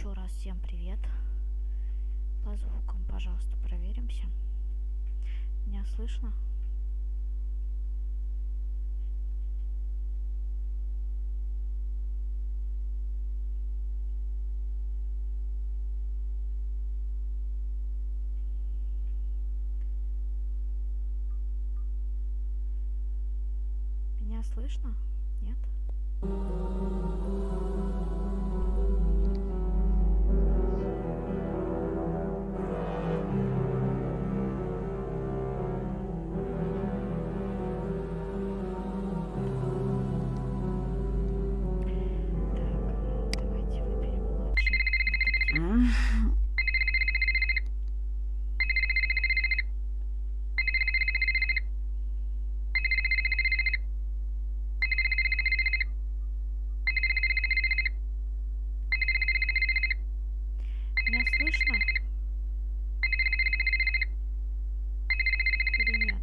Еще раз всем привет. По звукам, пожалуйста, проверимся. Меня слышно? Меня слышно? Нет? Меня слышно? Или нет?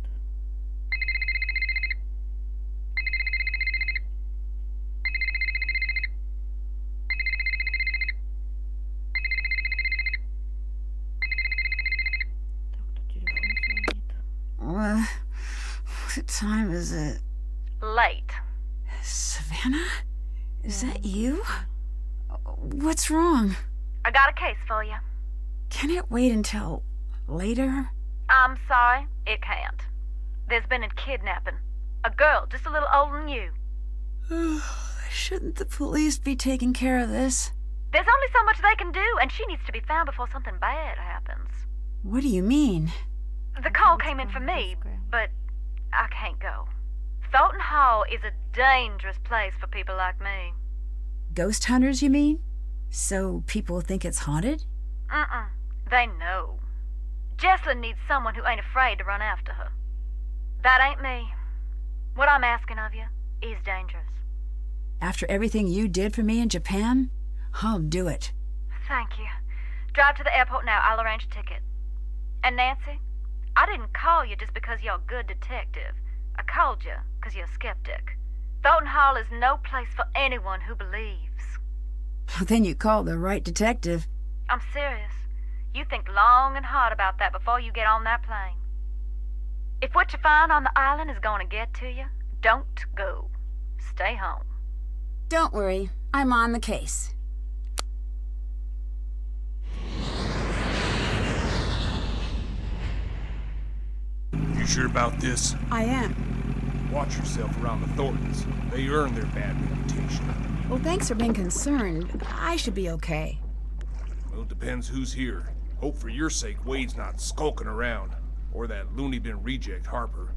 Так, тут телефон звонит. What time is it? Late. Savannah? Is that you? What's wrong? I got a case for you. Can it wait until later? I'm sorry, it can't. There's been a kidnapping. A girl just a little older than you. Shouldn't the police be taking care of this? There's only so much they can do, and she needs to be found before something bad happens. What do you mean? The call came in for me, but I can't go. Thornton Hall is a dangerous place for people like me. Ghost hunters, you mean? So people think it's haunted? They know. Jesslyn needs someone who ain't afraid to run after her. That ain't me. What I'm asking of you is dangerous. After everything you did for me in Japan, I'll do it. Thank you. Drive to the airport now. I'll arrange a ticket. And Nancy, I didn't call you just because you're a good detective. I called you because you're a skeptic. Thornton Hall is no place for anyone who believes. Then you called the right detective. I'm serious. You think long and hard about that before you get on that plane. If what you find on the island is going to get to you, don't go. Stay home. Don't worry, I'm on the case. You sure about this? I am. Watch yourself around the Thorntons. They earn their bad reputation. Well, thanks for being concerned. I should be okay. Well, it depends who's here. Hope for your sake Wade's not skulking around. Or that loony bin reject Harper.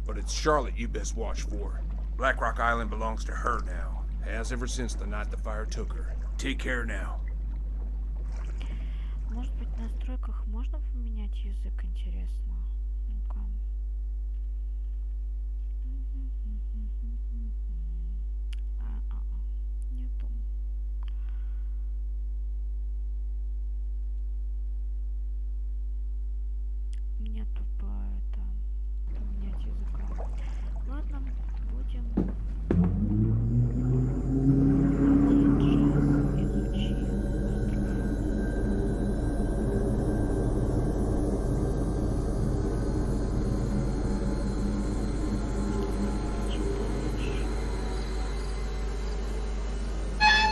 But it's Charlotte you best watch for. Black Rock Island belongs to her now. Has ever since the night the fire took her. Take care now. Может быть, в настройках можно поменять язык, интересно? Ну-ка. Нету. Нету поменять языка. Ладно, будем изучить.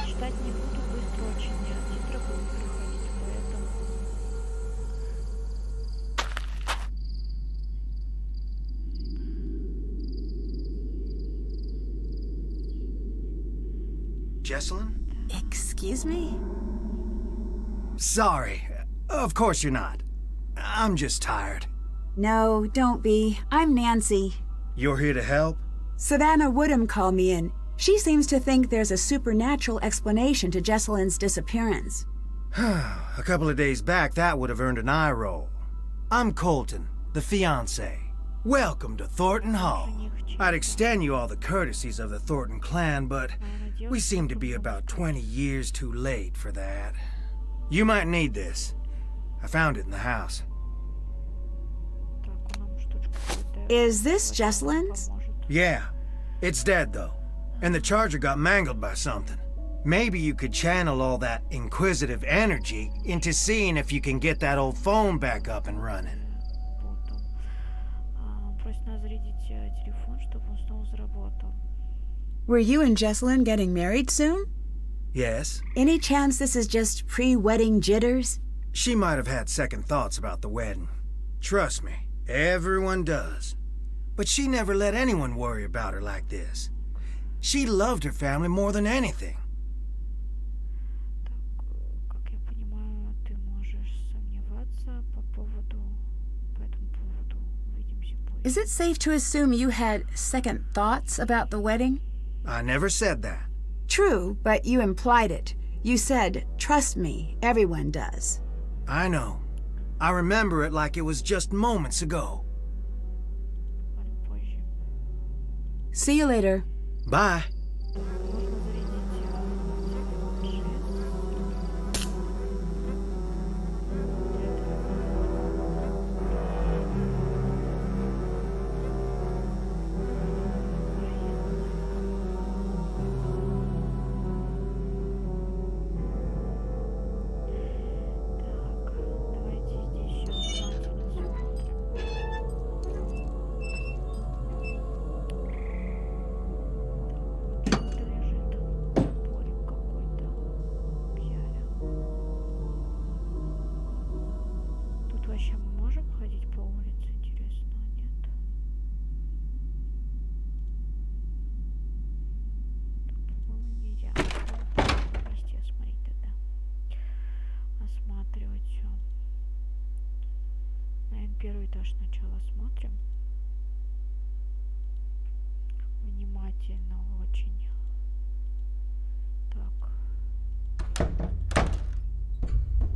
Читать не буду, быстро очень титры будут проходить, поэтому... Jessalyn? Excuse me? Sorry. Of course you're not. I'm just tired. No, don't be. I'm Nancy. You're here to help? Savannah Woodham called me in. She seems to think there's a supernatural explanation to Jessalyn's disappearance. A couple of days back, that would have earned an eye roll. I'm Colton, the fiancé. Welcome to Thornton Hall. I'd extend you all the courtesies of the Thornton clan, but we seem to be about 20 years too late for that. You might need this. I found it in the house. Is this Jessalyn's? Yeah. It's dead, though. And the charger got mangled by something. Maybe you could channel all that inquisitive energy into seeing if you can get that old phone back up and running. Просит нас зарядить телефон, чтобы он снова заработал. Were you and Jesselyn getting married soon? Yes. Any chance this is just pre-wedding jitters? She might have had second thoughts about the wedding. Trust me, everyone does. But she never let anyone worry about her like this. She loved her family more than anything. Так, как я понимаю, ты можешь сомневаться по этому поводу. Увидимся позже. Is it safe to assume you had second thoughts about the wedding? I never said that. True, but you implied it. You said, trust me, everyone does. I know. I remember it like it was just moments ago. Позже. See you later. Bye. Можно зарядить давайте здесь сейчас внимательно смотрим. Лежит топорик какой-то. Взяли. Тут вообще мы можем ходить по улице, интересно, нет? По-моему, нельзя. Вместе смотреть тогда. Осматривать все. Наверное, первый этаж сначала осмотрим. Внимательно очень. Так.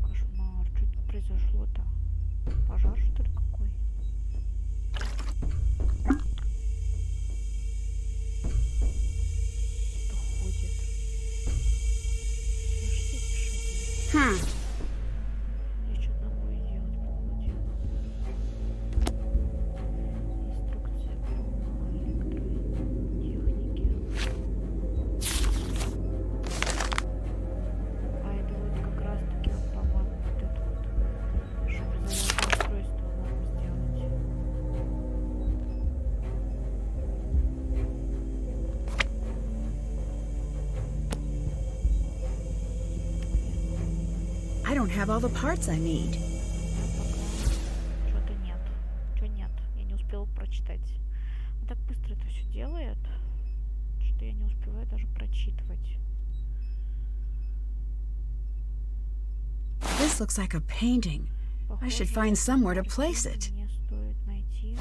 Кошмар. Что тут произошло-то? Пожар, что ли, какой? Кто ходит? Слышите эти шаги? Здесь что-то надо будет делать, походу. Инструкция по электротехнике. А это вот как раз таки, по-моему, вот это вот, чтобы зарядное устройство надо сделать. I don't have all the parts I need. Что-то нет. Что нет? Я не успела прочитать. Он так быстро это все делает, что я не успеваю даже прочитывать. This looks like a painting. I should Похоже, find somewhere to это place it. картину мне стоит найти.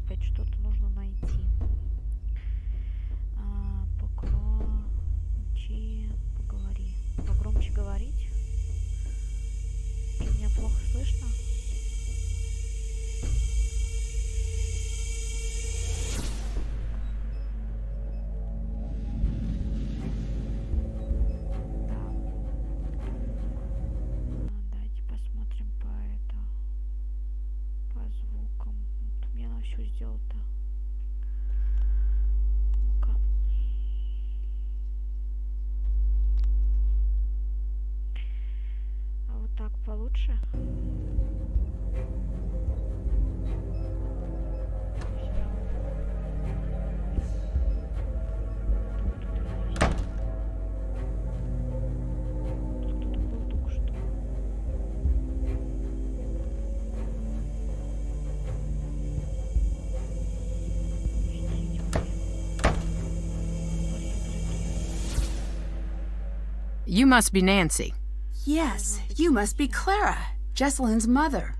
Опять что-то нужно найти. Поговори. Погромче говорить. Что, меня плохо слышно? Давайте посмотрим по звукам. Вот мне надо все сделать-то. Ну-ка. А вот так получше? Кто-то был только что. You must be Nancy. Yes, you must be Clara, Jesselyn's mother.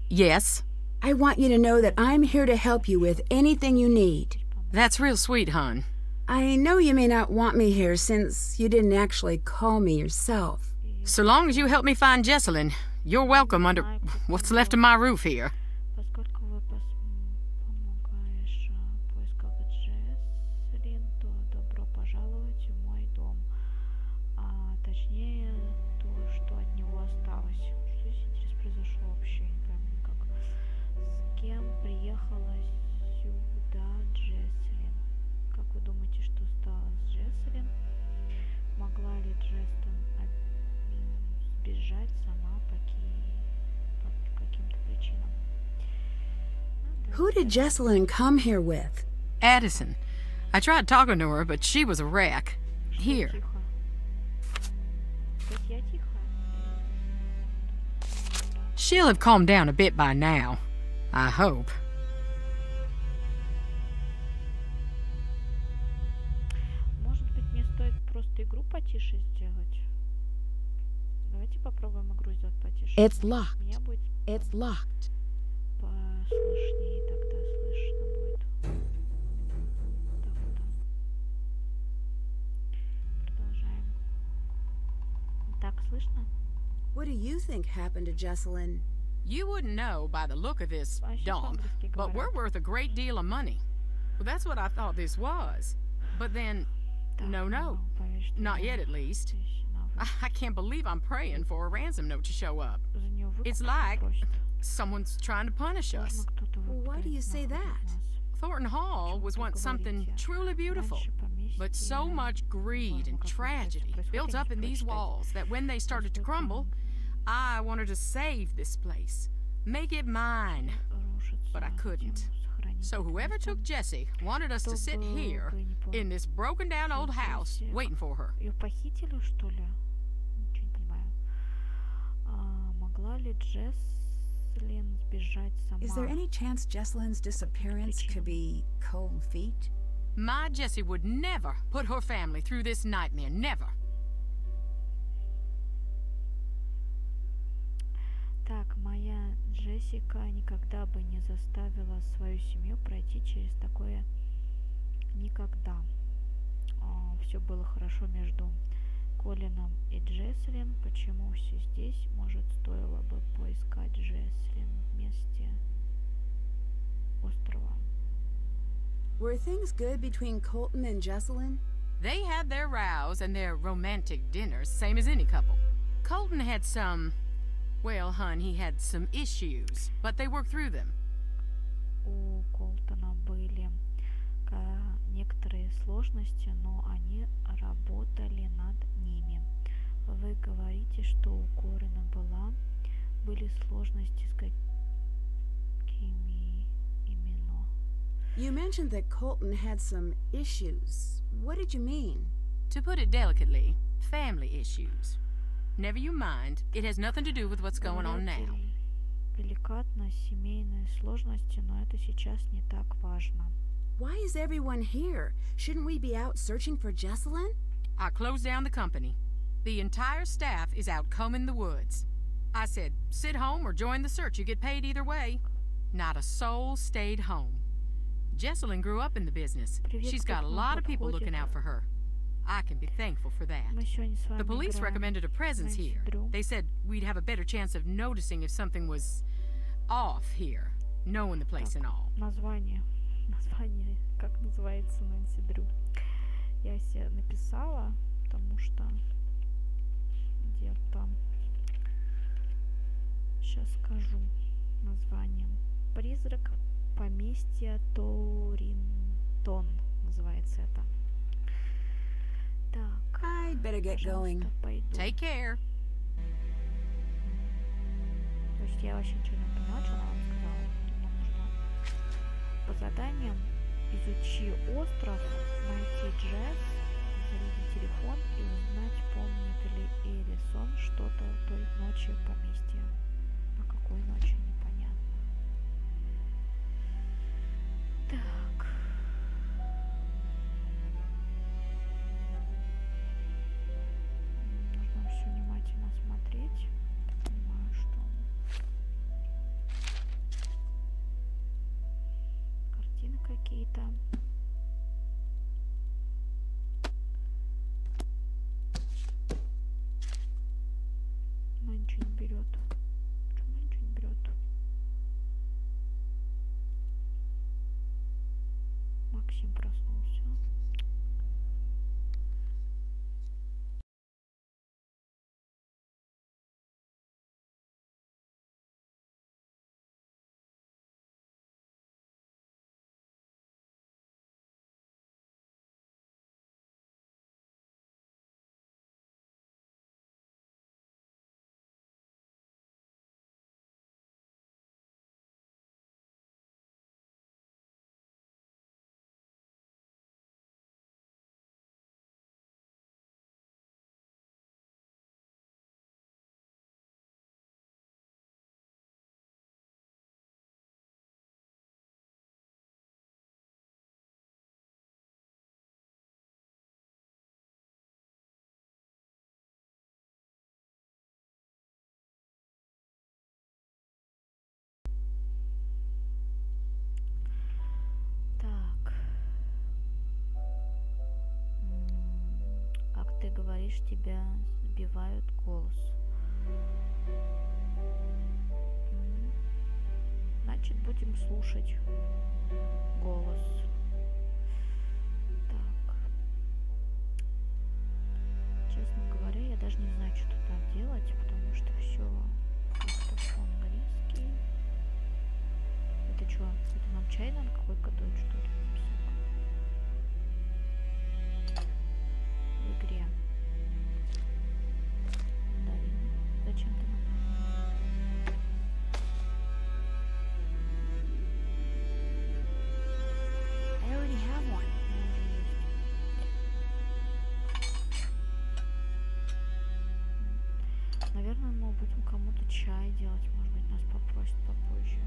Yes, I want you to know that I'm here to help you with anything you need. that's real sweet, hon. I know you may not want me here since you didn't actually call me yourself. So long as you help me find Jesselyn, you're welcome under what's left of my roof here. Поскольку вы помогаешь в поисках Джесселин, то добро пожаловать в мой дом. А точнее, то, что от него осталось. Что здесь, интересно, произошло вообще? Не пойму никак. С кем приехала сюда Джесселин? Как вы думаете, что стало с Джесселин? Who did Jesselyn come here with? Addison. I tried talking to her, but she was a wreck. Here. Тихо. Тут я тихо. She'll have calmed down a bit by now. I hope. Может быть, мне стоит просто игру потише сделать? Давайте попробуем игру сделать потише. It's locked. Меня будет It's locked. послышнее, тогда слышно будет. Так. Продолжаем. Так слышно? What do you think happened to Jesselyn? You wouldn't know by the look of this А щас dump, по-английски but we're говорят. worth a great deal of money. Well, that's what I thought this was. But then, Так, no, ну, повежь not меня. yet at least. Тысяч на I can't believe I'm praying for a ransom note to show up. За неё выкуп It's like просит. someone's trying to punish us. Возможно, кто-то Why do you выпытает say нахуй that? из нас. Thornton Hall was once something truly beautiful, Раньше поместье, but so much greed and как tragedy происходит, built up in these прочитать. walls that when they started to crumble, I wanted to save this place, make it mine. Рушится, But I couldn't. затем сохранить So это whoever место. took Jessie wanted us to sit Чтобы here вы не in this broken down old house Jessie. waiting for her. Её похитили, что ли? Ничего не понимаю. Могла ли Джеслин сбежать сама? Is there any chance Jesselyn's disappearance could be cold feet? My Jessie would never put her family through this nightmare, never. Так, моя Джессика никогда бы не заставила свою семью пройти через такое никогда. Все было хорошо между Колином и Джеслин. Почему все здесь? Может, стоило бы поискать Джеслин вместе острова. Were things good between Colton and Jesselyn? They had their rows and their romantic dinners, same as any couple. Colton had some... Well, hun, he had some issues, but they worked through them. У Колтона были некоторые сложности, но они работали над ними. Вы говорите, что у Корина были сложности с какими именно? You mentioned that Colton had some issues. What did you mean? To put it delicately, family issues. Never you mind, it has nothing to do with what's going on now. Говорят, деликатно семейные сложности, но это сейчас не так важно. Why is everyone here? Shouldn't we be out searching for Jesselyn? I closed down the company. The entire staff is out combing the woods. I said, sit home or join the search. You get paid either way. Not a soul stayed home. Jesselyn grew up in the business. She's got a lot of people looking out for her. I can be thankful for that. Мы сегодня с вами The police играем recommended a presence Nancy here. Drew. They said we'd have a better chance of noticing if something was off here, knowing the place and all. Название, как называется Нэнси Дрю. Я себе написала, потому что где-то сейчас скажу название. Призрак поместья Торинтон называется это. Так, I'd better get going. пожалуйста, пойду. Take care. То есть я вообще ничего не поняла, что она вам сказала. Нам нужно по заданиям изучи остров, найти Джесс, зарядить телефон и узнать, помнит ли Элисон что-то той ночью в поместье. А какой ночью, непонятно. Так. Нужно все внимательно смотреть. Понимаю, что картины какие-то. Она ничего не берет. Почему она ничего не берет? Максим проснулся. говоришь, тебя сбивают голос. Значит, будем слушать голос. Так. Честно говоря, я даже не знаю, что тут надо делать, потому что все как-то по-английски. Это что? Это нам чай, наверное, какой готовить, что ли? В игре. Да, зачем ты нам? I already have one. Наверное, мы будем кому-то чай делать. Может быть, нас попросят попозже.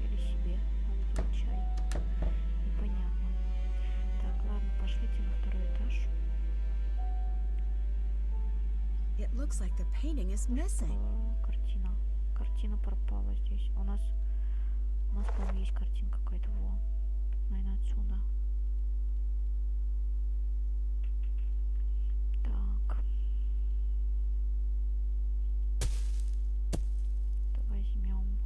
Или себе надо делать чай. Непонятно. Так, ладно, пошлите на второй этаж. It looks like the painting is missing. О, картина. Картина пропала здесь. У нас, по-моему, есть картина какая-то. Во. Наверное, отсюда. Так. Это возьмем.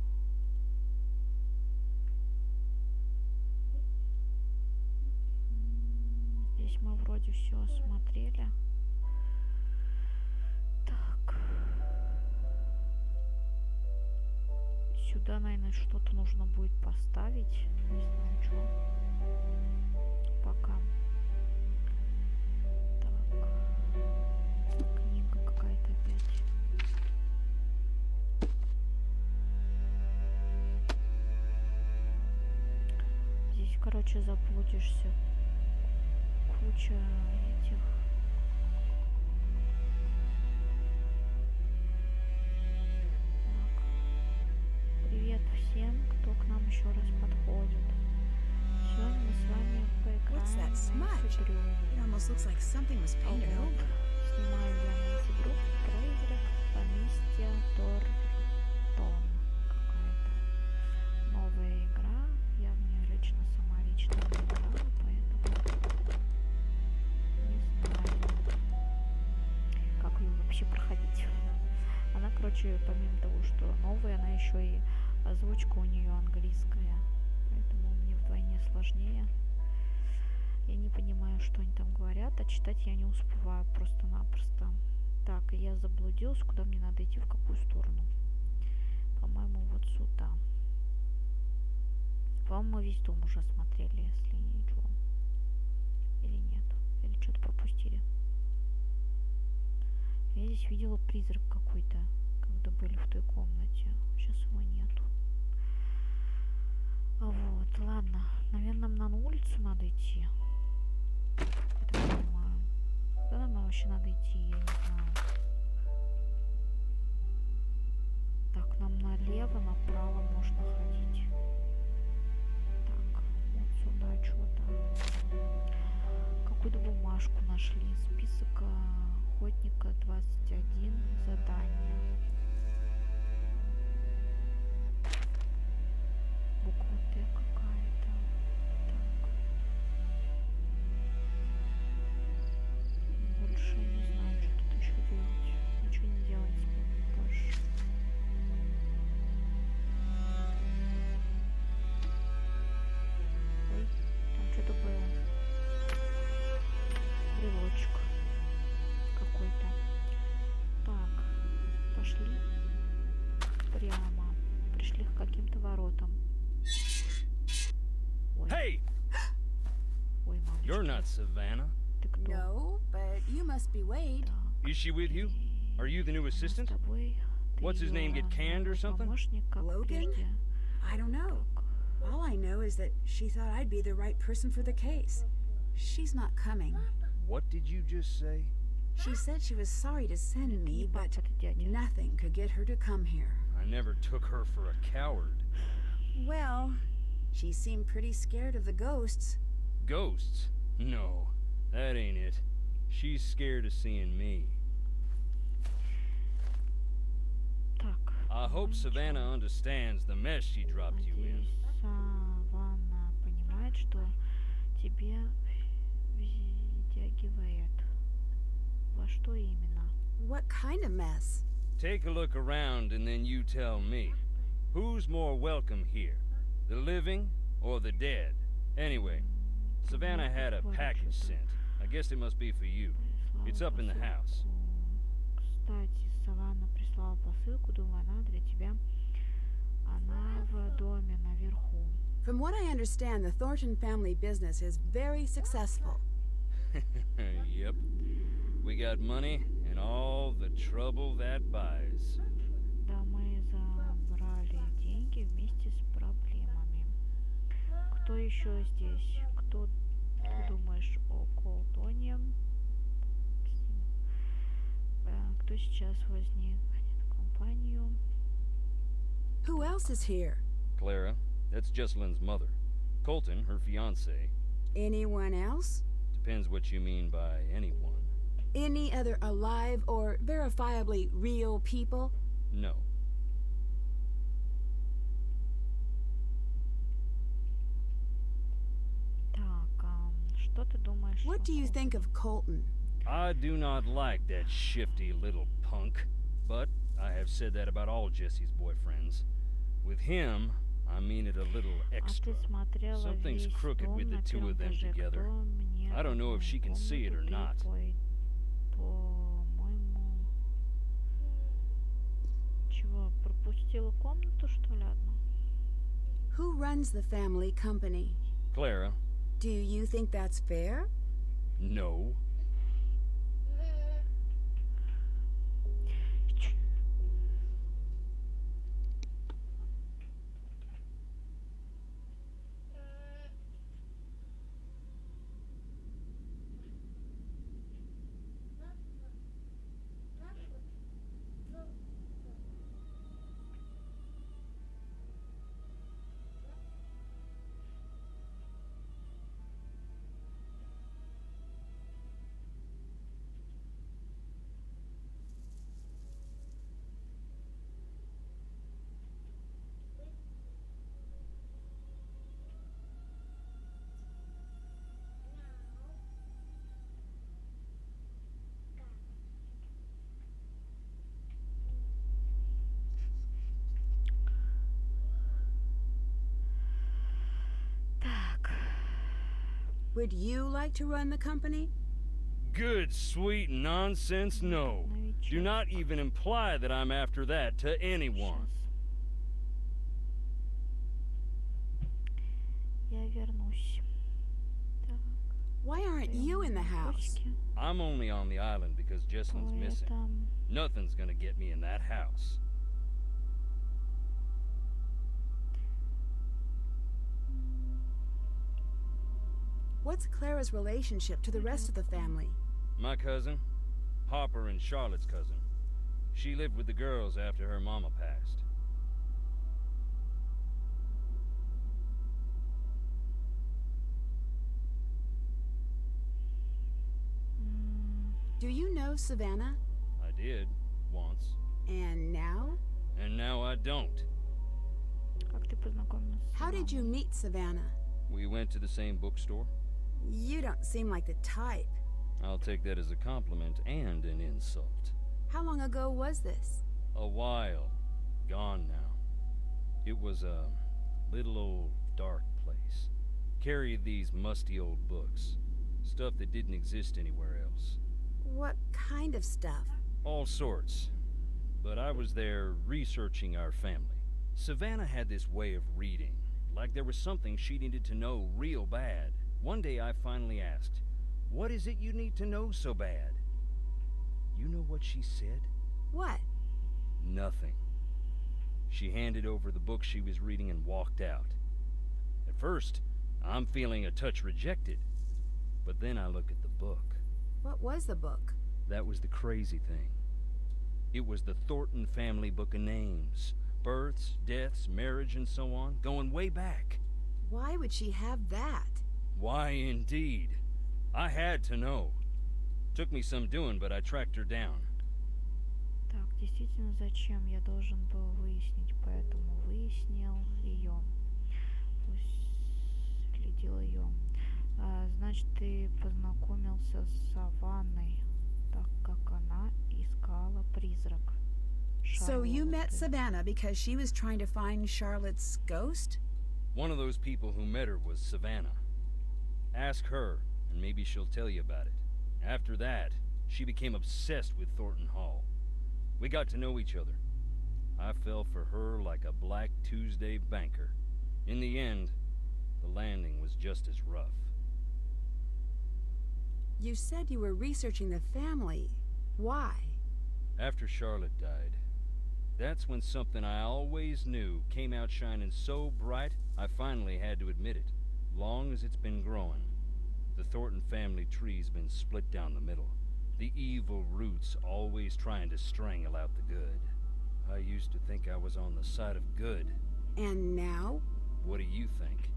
Здесь мы вроде все осмотрели. Так. Сюда, наверное, что-то нужно будет поставить. Не знаю, что. Пока. Так. Книга какая-то опять. Здесь, короче, заблудишься. Куча этих. Так. Привет всем, кто к нам еще раз подходит. Сегодня мы с вами What's that поиграем smudge? в игру. It almost looks like something was painted Вот. over. Снимаю я на игру призрак поместья Тортон. Какая-то новая игра. Я в нее лично не играла, поэтому не знаю, как ее вообще проходить. Она, короче, помимо того, что новая, она еще и озвучка у нее английская. Поэтому мне вдвойне сложнее. Я не понимаю, что они там говорят, а читать я не успеваю просто-напросто. Так, я заблудилась, куда мне надо идти, в какую сторону. По-моему, вот сюда. По-моему, мы весь дом уже осмотрели, если ничего. Или нет. Или что-то пропустили. Я здесь видела призрак какой-то, когда были в той комнате. Сейчас его нету. Вот, ладно. Наверное, нам на улицу надо идти. Я так понимаю. Куда нам вообще надо идти, я не знаю. Так, нам налево, направо можно ходить. Так, вот сюда что-то. Какую-то бумажку нашли. Список охотника 21. Задание. Буква Т какая-то. Так. Больше не знаю, что тут еще делать. Ничего не делается больше. Ой, там что-то было. Брелочек какой-то. Так, пошли прямо. Пришли к каким-то воротам. Ой. Hey! Ой, мамочки. You're not Savannah. Ты кто? No, but you must be Wade. Так, Is she with you? Are you the new мы assistant? с тобой. Ты What's his name, get её canned or новый something? помощник, как Logan? прежде. I don't know. Так. All I know is that she thought I'd be the right person for the case. She's not coming. What did you just say? She said she was sorry to send me, Не but папа, это дядя. nothing could get her to come here. I never took her for a coward. Well, she seemed pretty scared of the ghosts. Ghosts? No, that ain't it. She's scared of seeing me. Так. I hope Savannah understands the mess she dropped you in. Надеюсь, Саванна понимает, что тебе втягивает во что именно? What kind of mess? Take a look around and then you tell me. Who's more welcome here? The living or the dead? Anyway, Savannah had a package sent. I guess it must be for you. It's up in the house. Кстати, Саванна прислала посылку, думаю, она для тебя. Она в доме наверху. From what I understand, the Thornton family business is very successful. Yep. We got money and all the trouble that buys. Да, мы забрали деньги вместе с проблемами. Кто еще здесь? Кто ты думаешь о Колтоне? Кто сейчас возник в компанию? Who else is here? Clara, that's Jesselyn's mother. Colton, her fiancé. Anyone else? Depends what you mean by anyone. Any other alive or verifiably real people? No. Так, что ты думаешь? What do you think of Colton? I do not like that shifty little punk, but I have said that about all Jesse's boyfriends. With him, I mean it a little extra. Something's crooked with the two of them together. I don't know if she can see it or not. По-моему... Чего, пропустила комнату, что ли, одну? Who runs the family company? Clara. Do you think that's fair? No. Would you like to run the company? Good, sweet nonsense, no. Do not even imply that I'm after that to anyone. Я вернусь. Так. Why aren't you in the house? I'm only on the island because Jesselyn's missing. Nothing's gonna get me in that house. What's Clara's relationship to the rest of the family? My cousin, Harper and Charlotte's cousin. She lived with the girls after her mama passed. Do you know Savannah? I did, once. And now? And now I don't. Как ты познакомилась с How did you meet Savannah? We went to the same bookstore. You don't seem like the type. I'll take that as a compliment and an insult. How long ago was this? A while. Gone now. It was a little old dark place. Carried these musty old books. Stuff that didn't exist anywhere else. What kind of stuff? All sorts. But I was there researching our family. Savannah had this way of reading, like there was something she needed to know real bad. One day I finally asked, "What is it you need to know so bad?" You know what she said? What? Nothing. She handed over the book she was reading and walked out. At first, I'm feeling a touch rejected. But then I look at the book. What was the book? That was the crazy thing. It was the Thornton family book of names. Births, deaths, marriage, and so on, going way back. Why would she have that? Why, indeed. I had to know. Took me some doing, but I tracked her down. Так, действительно, зачем я должен был выяснить, поэтому выяснил ее. Следил ее. Значит, ты познакомился с Саванной. Так как она искала призрак. So you met Шарлотты. Savannah because she was trying to find Charlotte's ghost? One of those people who met her was Savannah. Ask her, and maybe she'll tell you about it. After that, she became obsessed with Thornton Hall. We got to know each other. I fell for her like a Black Tuesday banker. In the end, the landing was just as rough. You said you were researching the family. Why? After Charlotte died, that's when something I always knew came out shining so bright, I finally had to admit it. Long as it's been growing, the Thornton family tree's been split down the middle. The evil roots always trying to strangle out the good. I used to think I was on the side of good. And now? What do you think?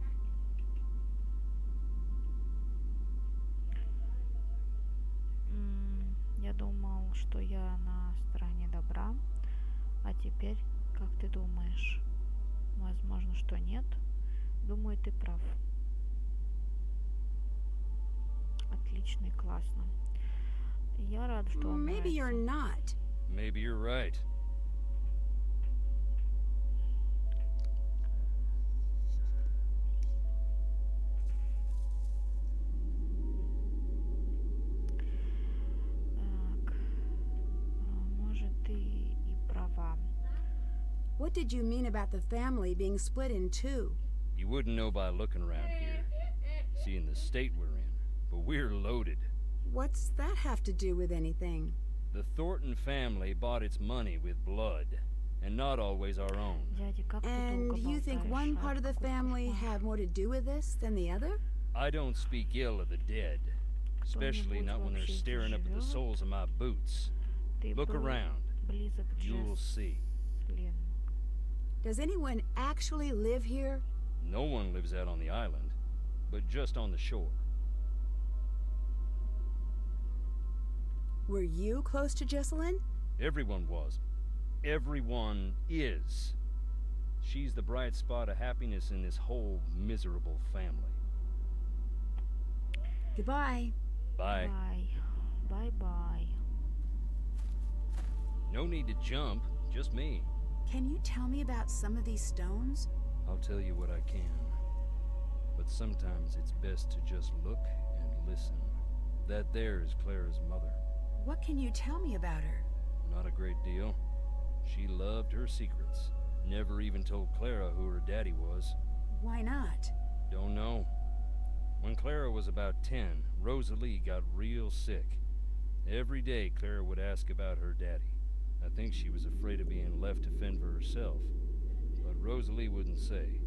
Я думал, что я на стороне добра, а теперь, как ты думаешь? Возможно, что нет. Думаю, ты прав. Отлично и классно. Я рад, что вам Maybe you're нравится. not. Maybe you're right. Так, может, ты и права. What did you mean about the family being split in two? You wouldn't know by looking around here, seeing the state we're in, but we're loaded. What's that have to do with anything? The Thornton family bought its money with blood, and not always our own. Дядя, как ты And долго you think болтаешь, one а? part of the Какой family кошмар. had more to do with this than the other? I don't speak ill of the dead, especially not when they're staring up at the soles of my boots. Ты Look был around. близок к You'll see. Джеслин. Does anyone actually live here? No one lives out on the island, but just on the shore. Were you close to Jesselyn? Everyone was. Everyone is. She's the bright spot of happiness in this whole miserable family. Goodbye. Bye. Bye. Bye-bye. No need to jump, just me. Can you tell me about some of these stones? I'll tell you what I can. But sometimes it's best to just look and listen. That there is Clara's mother. What can you tell me about her? Not a great deal. She loved her secrets. Never even told Clara who her daddy was. Why not? Don't know. When Clara was about 10, Rosalie got real sick. Every day Clara would ask about her daddy. I think she was afraid of being left to fend for herself. But Rosalie wouldn't say.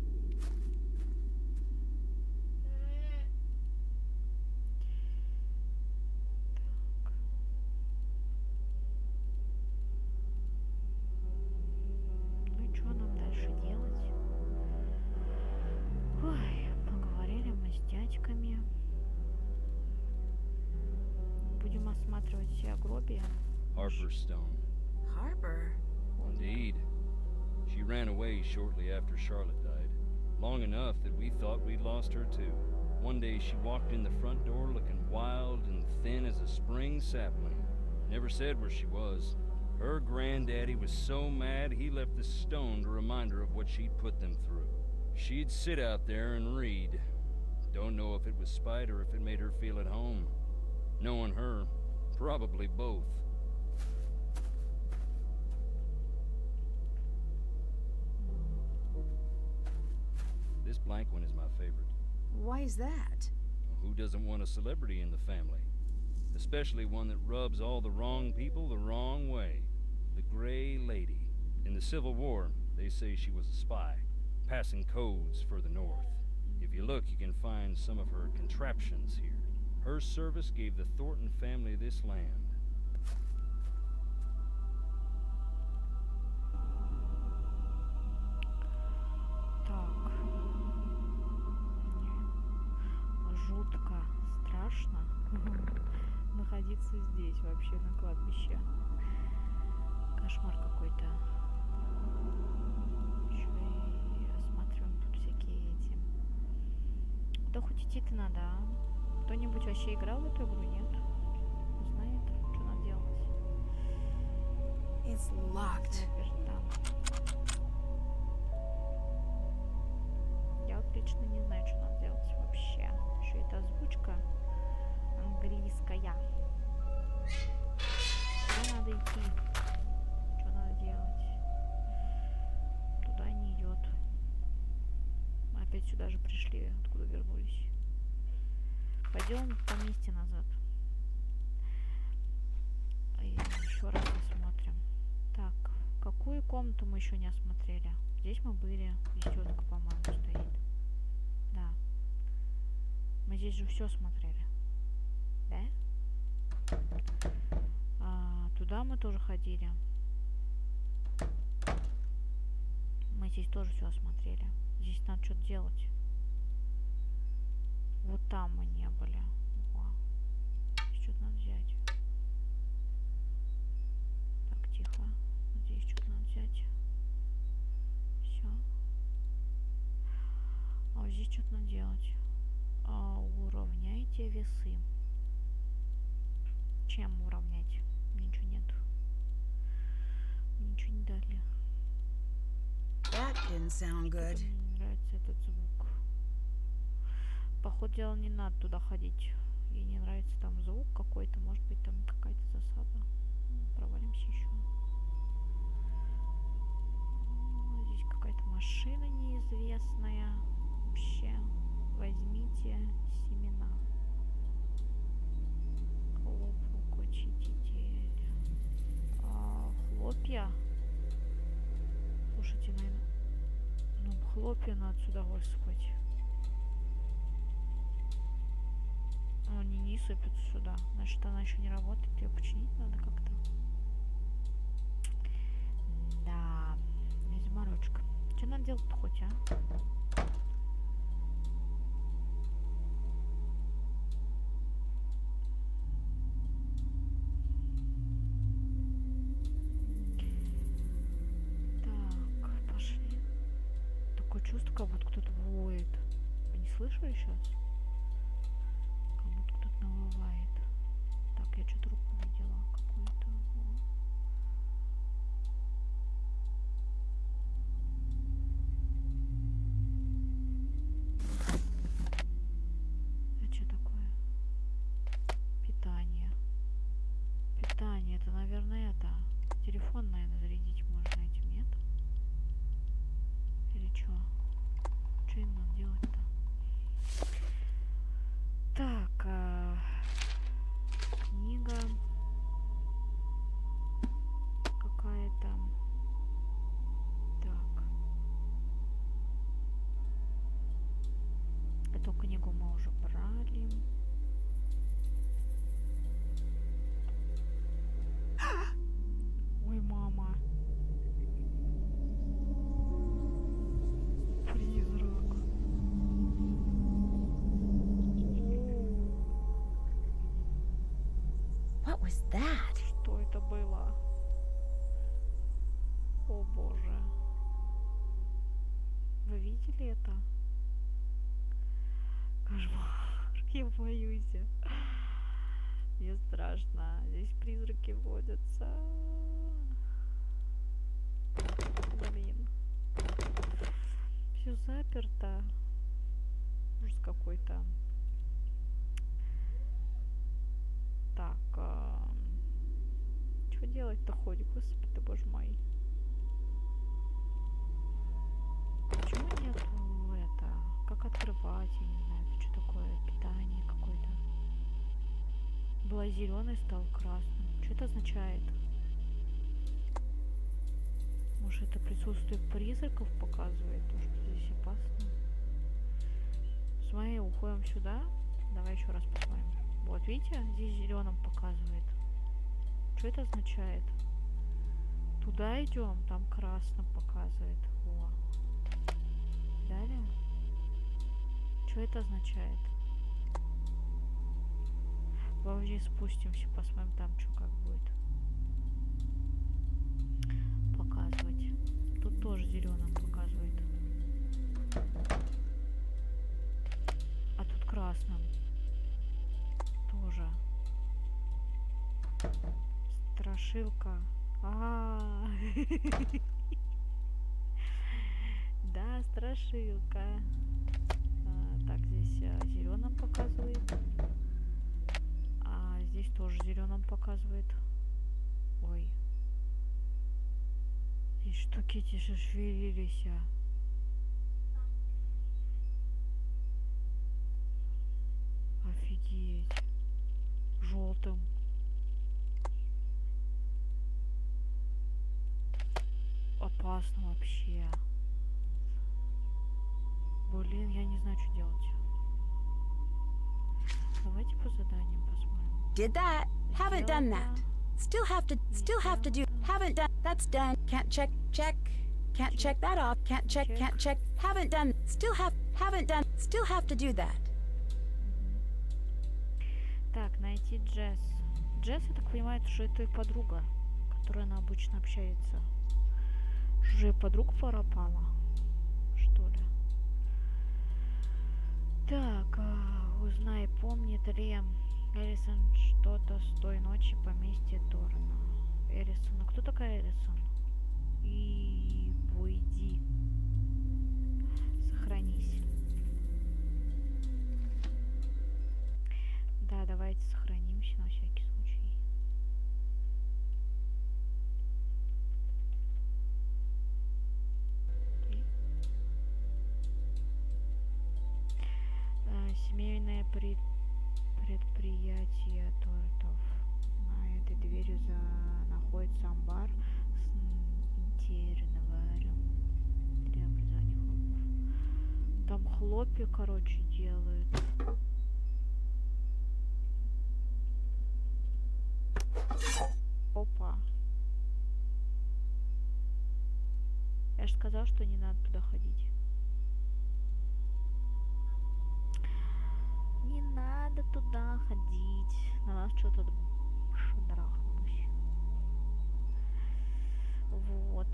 Ну и что нам дальше делать? Ой, поговорили мы с дядьками. Будем осматривать все гробия. Harper's Stone. Harper? Indeed. She ran away shortly after Charlotte died. Long enough that we thought we'd lost her too. One day she walked in the front door looking wild and thin as a spring sapling. Never said where she was. Her granddaddy was so mad he left the stone to remind her of what she'd put them through. She'd sit out there and read. Don't know if it was spite or if it made her feel at home. Knowing her, probably both. This blank one is my favorite. Why is that? Who doesn't want a celebrity in the family? Especially one that rubs all the wrong people the wrong way. The Gray Lady. In the Civil War, they say she was a spy, passing codes for the North. If you look, you can find some of her contraptions here. Her service gave the Thornton family this land. Так. Мне жутко страшно находиться здесь вообще на кладбище. Кошмар какой-то. Еще и осматриваем тут всякие эти. Да хоть идти-то надо, а? Кто-нибудь вообще играл в эту игру? Нет? Знает, что надо It's locked. Я вот лично не знаю, что надо делать вообще. Что это озвучка английская. Куда надо идти? Что надо делать? Туда не идет. Мы опять сюда же пришли, откуда вернулись. Пойдем по месте назад. И еще раз осмотрим. Так, какую комнату мы еще не осмотрели? Здесь мы были. Здесь тетка, по-моему, стоит. Да. Мы здесь же все смотрели. Да? Туда мы тоже ходили. Мы здесь тоже все осмотрели. Здесь надо что-то делать. Вот там мы не были. О, здесь что-то надо взять. Так, тихо. Вот здесь что-то надо взять. Все. А вот здесь что-то надо делать. Уравняйте весы. Чем уравнять? Ничего нет. Ничего не дали. That didn't sound good. Мне нравится этот звук. Походу дела не надо туда ходить. Ей не нравится там звук какой-то. Может быть там какая-то засада. Провалимся еще. Здесь какая-то машина неизвестная. Вообще. Возьмите семена. Хлопок-очиститель. Хлопья. Слушайте, наверное. Ну, хлопья надо сюда высыпать. Они не сыпятся сюда. Значит, она еще не работает. Ее починить надо как-то. Да. Не заморочка. Что надо делать-то хоть, а? Так, пошли. Такое чувство, как будто кто-то воет. Вы не слышали сейчас? Как будто кто-то навывает. Так, я что-то руку видела какую-то. А что такое? Питание. Питание, это, наверное, это. Телефон, наверное, зарядить можно этим, нет? Или что? Что им надо делать-то? Так, книга какая-то. Так. Эту книгу мы уже брали. Ой, мама. Призрак. What was that? Что это было? О боже. Вы видели это? Кошмар. Я боюсь. Мне страшно. Здесь призраки водятся. Блин. Все заперто. Ужас какой-то. Так, что делать-то хоть? Господи, боже мой. Почему нету это? Как открывать? Я не знаю, это что такое? Питание какое-то. Было зеленый, стал красным. Что это означает? Может, это присутствие призраков показывает? То, что здесь опасно. Смотри, уходим сюда. Давай еще раз посмотрим. Вот, видите, здесь зеленым показывает. Что это означает? Туда идем, там красным показывает. О. Далее. Что это означает? Вовне спустимся, посмотрим там, что как будет показывать. Тут тоже зеленым показывает. А тут красным. Тоже. Страшилка. Да, страшилка. Так, здесь зеленым показывает. А здесь тоже зеленым показывает. Ой. Здесь штуки эти шевелились. Офигеть. Желтым. Опасно вообще. Блин, я не знаю, что делать. Давайте по заданиям посмотрим. Did that. Haven't done that. Still have to do. Haven't done. That's done. Can't check. Can't check that off. Can't check. Haven't done. Haven't done. Still have to do that. Так, найти Джесс. Джесс, я так понимаю, что это ее подруга, которой она обычно общается. Что же подруга пропала? Что ли? Так, узнай, помнит ли Элисон что-то с той ночи в поместье Торна. Элисон. А кто такая Элисон? И уйди. Сохранись. Да, давайте сохранимся на всякий случай. Окей. Семейное предприятие тортов. На этой дверью находится амбар с интерьером для обрезания хлопьев. Там хлопья, короче, делают. Опа. Я же сказал, что не надо туда ходить. Не надо туда ходить. На нас что-то шандрахнулось. Вот.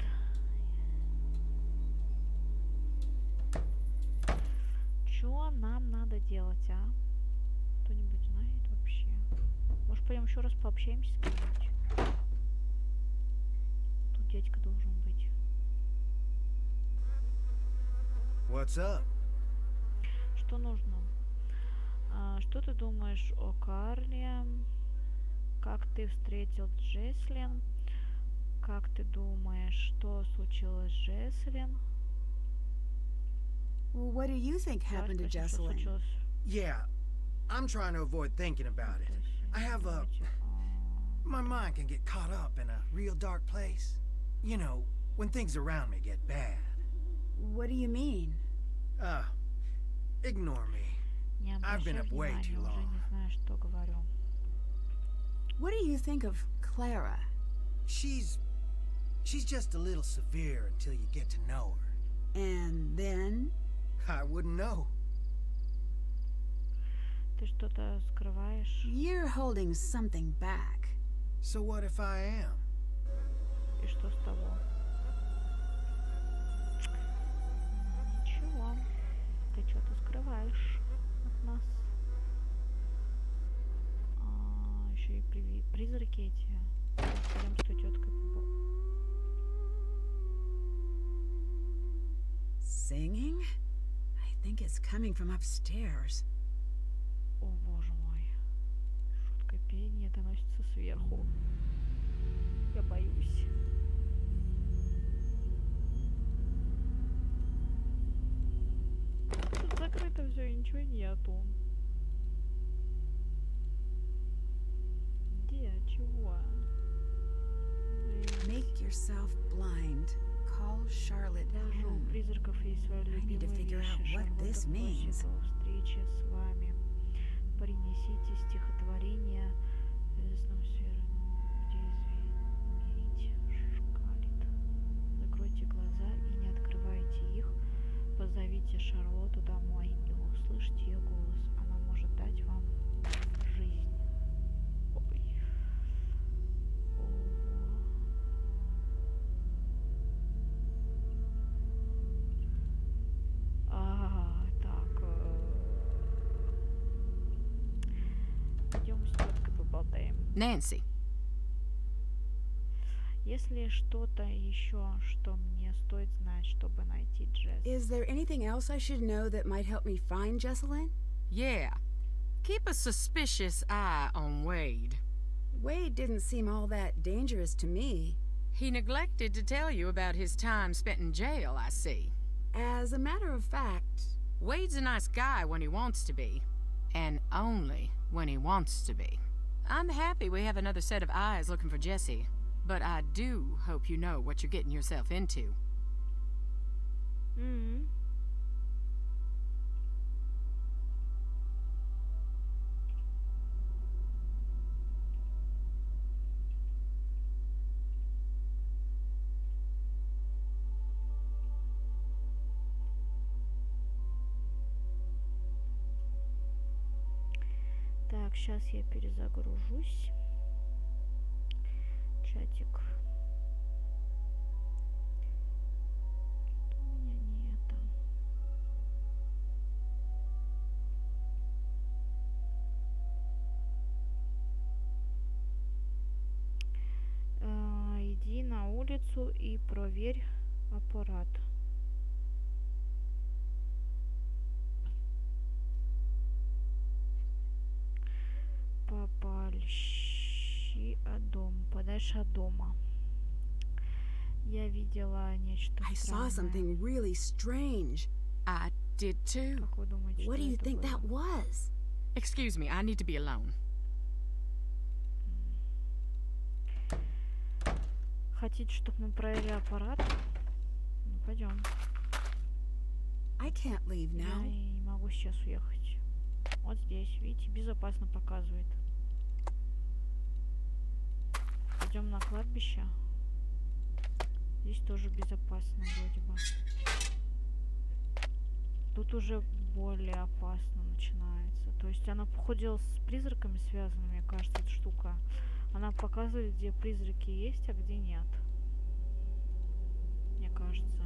Чё нам надо делать, а? Кто-нибудь знает вообще? Может, пойдем еще раз пообщаемся с кем-нибудь? Тут дядька должен быть. What's up? Что нужно? Что ты думаешь о Карле? Как ты встретил Джеслин? Как ты думаешь, что случилось с Джеслин? Well, what do you think happened to Jesselyn? Yeah, I'm trying to avoid thinking about it. I have a... My mind can get caught up in a real dark place. You know, when things around me get bad. What do you mean? Ignore me. Не I've been обращай up way внимания, too уже long. не знаю, что говорю. What do you think of Clara? She's just a little severe until you get to know her. And then? I wouldn't know. Ты что-то скрываешь? You're holding something back. So what if I am? И что с того? Ничего. Ты что-то скрываешь от нас. Еще и призраки эти. Пойдем с той теткой. Singing? I think it's coming from upstairs. О, боже мой. Жуткое пение доносится сверху. Я боюсь. Тут закрыто все, и ничего нету. Где? Чего? Make yourself blind. Call Charlotte Даже у home. призраков есть свои need to любимые figure out вещи. what Шарлотта this means. просит о встрече с вами. Принесите стихотворение в известном сфере, где измерить шкалит. Закройте глаза и не открывайте их. Позовите Шарлотту домой и услышьте ее голос. Она может дать вам жизнь. Ой. Ого. Так. Идем с теткой поболтаем. Nancy. Есть ли что-то еще, что мне стоит знать, чтобы найти Джесс? Is there anything else I should know that might help me find Jesselyn? Yeah. Keep a suspicious eye on Wade. Wade didn't seem all that dangerous to me. He neglected to tell you about his time spent in jail, I see. As a matter of fact... Wade's a nice guy when he wants to be. And only when he wants to be. I'm happy we have another set of eyes looking for Jesse. But I do hope you know what you're getting yourself into. Так, сейчас я перезагружусь. Чатик. У меня не это. Иди на улицу и проверь аппарат. Попальщи от дома, подальше от дома. Я видела нечто I saw странное. something really strange. I did too. Как вы думаете, What что do you это think было? that was? Excuse me, I need to be alone. Хотите, чтобы мы проверили аппарат? Ну, пойдем. I can't leave Я now. не могу сейчас уехать. Вот здесь, видите, безопасно показывает. Идем на кладбище. Здесь тоже безопасно вроде бы. Тут уже более опасно начинается. То есть она, походу, с призраками связана, мне кажется, эта штука. Она показывает, где призраки есть, а где нет. Мне кажется.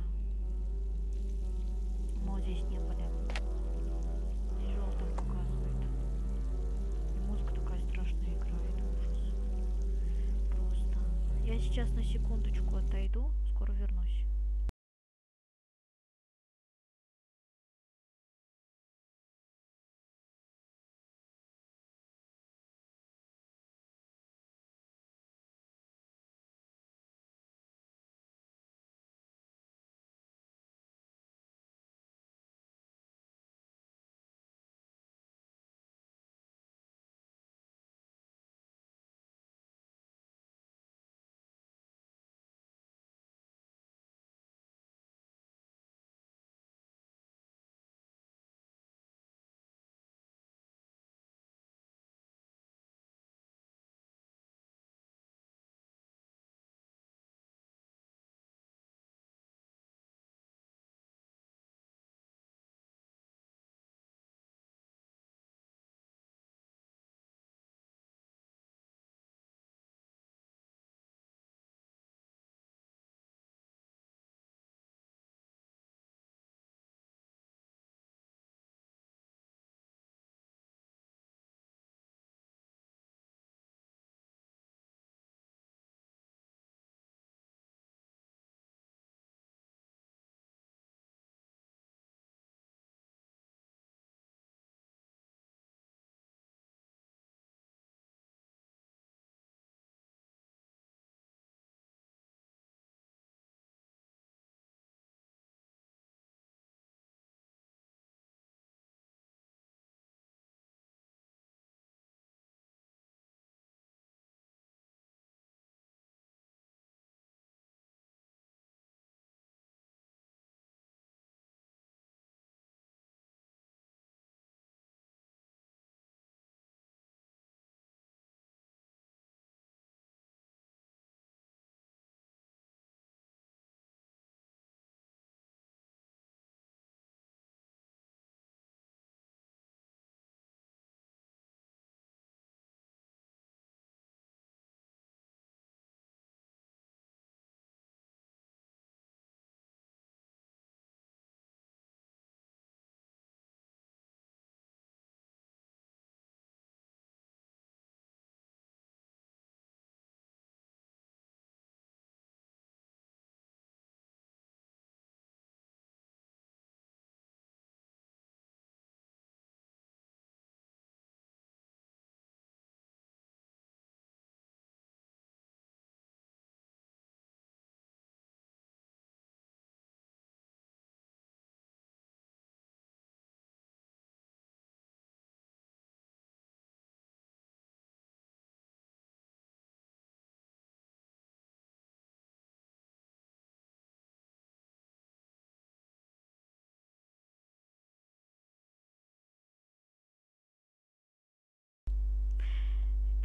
Но здесь не были. Здесь желтым показывает. И музыка такая страшная играет. Ужас. Просто. Я сейчас на секундочку отойду. Скоро вернусь.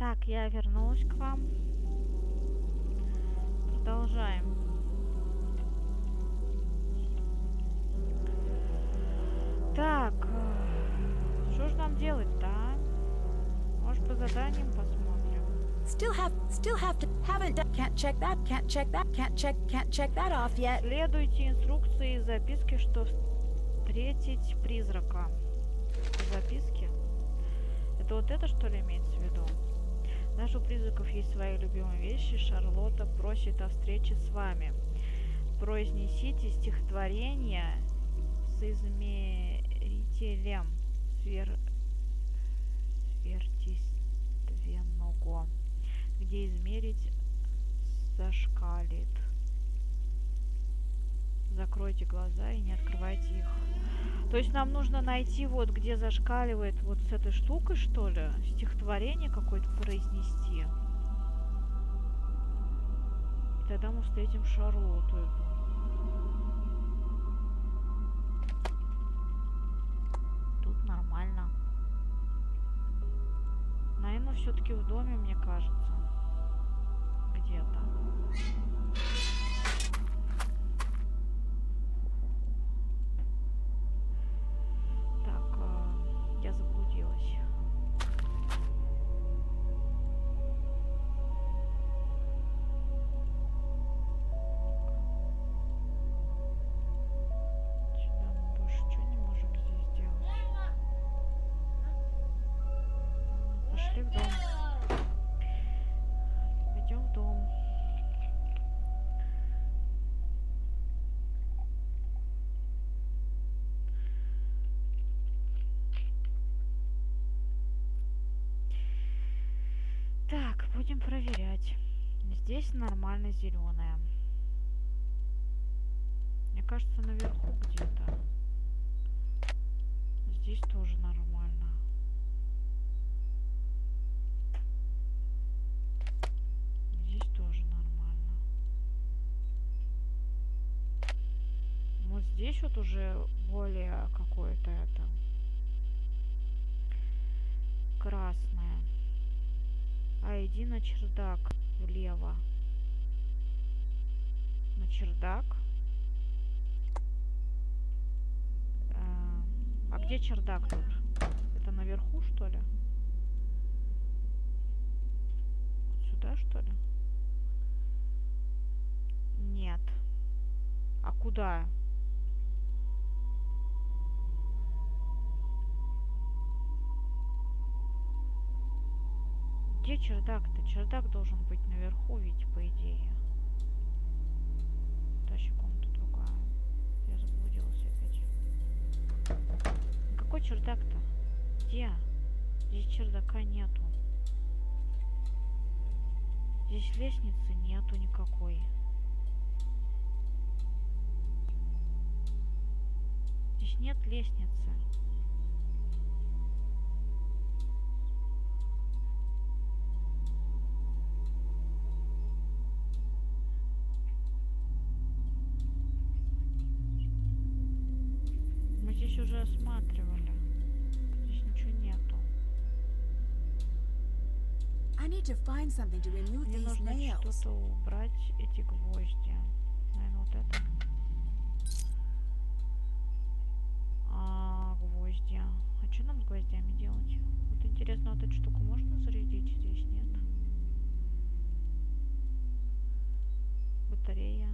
Так, я вернулась к вам. Продолжаем. Так, что же нам делать-то, а? Может, по заданиям посмотрим? Still have to, haven't done, can't check that off yet. Следуйте инструкции и записке, что встретить призрака. Записки? Это вот это, что ли, имеется в виду? Даже у призраков есть свои любимые вещи. Шарлотта просит о встрече с вами. Произнесите стихотворение с измерителем сверхъестественного, где измерить зашкалит. Закройте глаза и не открывайте их. То есть нам нужно найти вот где зашкаливает вот с этой штукой, что ли, стихотворение какое-то произнести. И тогда мы встретим Шарлотту эту. Тут нормально. Наверное, все-таки в доме, мне кажется. Где-то. Я заблудилась. Сюда мы больше ничего не можем здесь сделать. Пошли в дом. Пойдем в дом. Так, будем проверять. Здесь нормально зеленая. Мне кажется, наверху где-то. Здесь тоже нормально. Здесь тоже нормально. Вот здесь вот уже более какое-то это красное. А иди на чердак влево. На чердак. А где чердак тут? Это наверху, что ли? Вот сюда, что ли? Нет. А куда? Где чердак-то? Чердак должен быть наверху, ведь, по идее. Та еще комната другая. Я заблудилась опять. Какой чердак-то? Где? Здесь чердака нету. Здесь лестницы нету никакой. Здесь нет лестницы. Здесь уже осматривали. Здесь ничего нету. Мне нужно что-то убрать, эти гвозди. Наверное, вот это. Гвозди. А что нам с гвоздями делать? Вот интересно, вот эту штуку можно зарядить? Здесь нет. Батарея.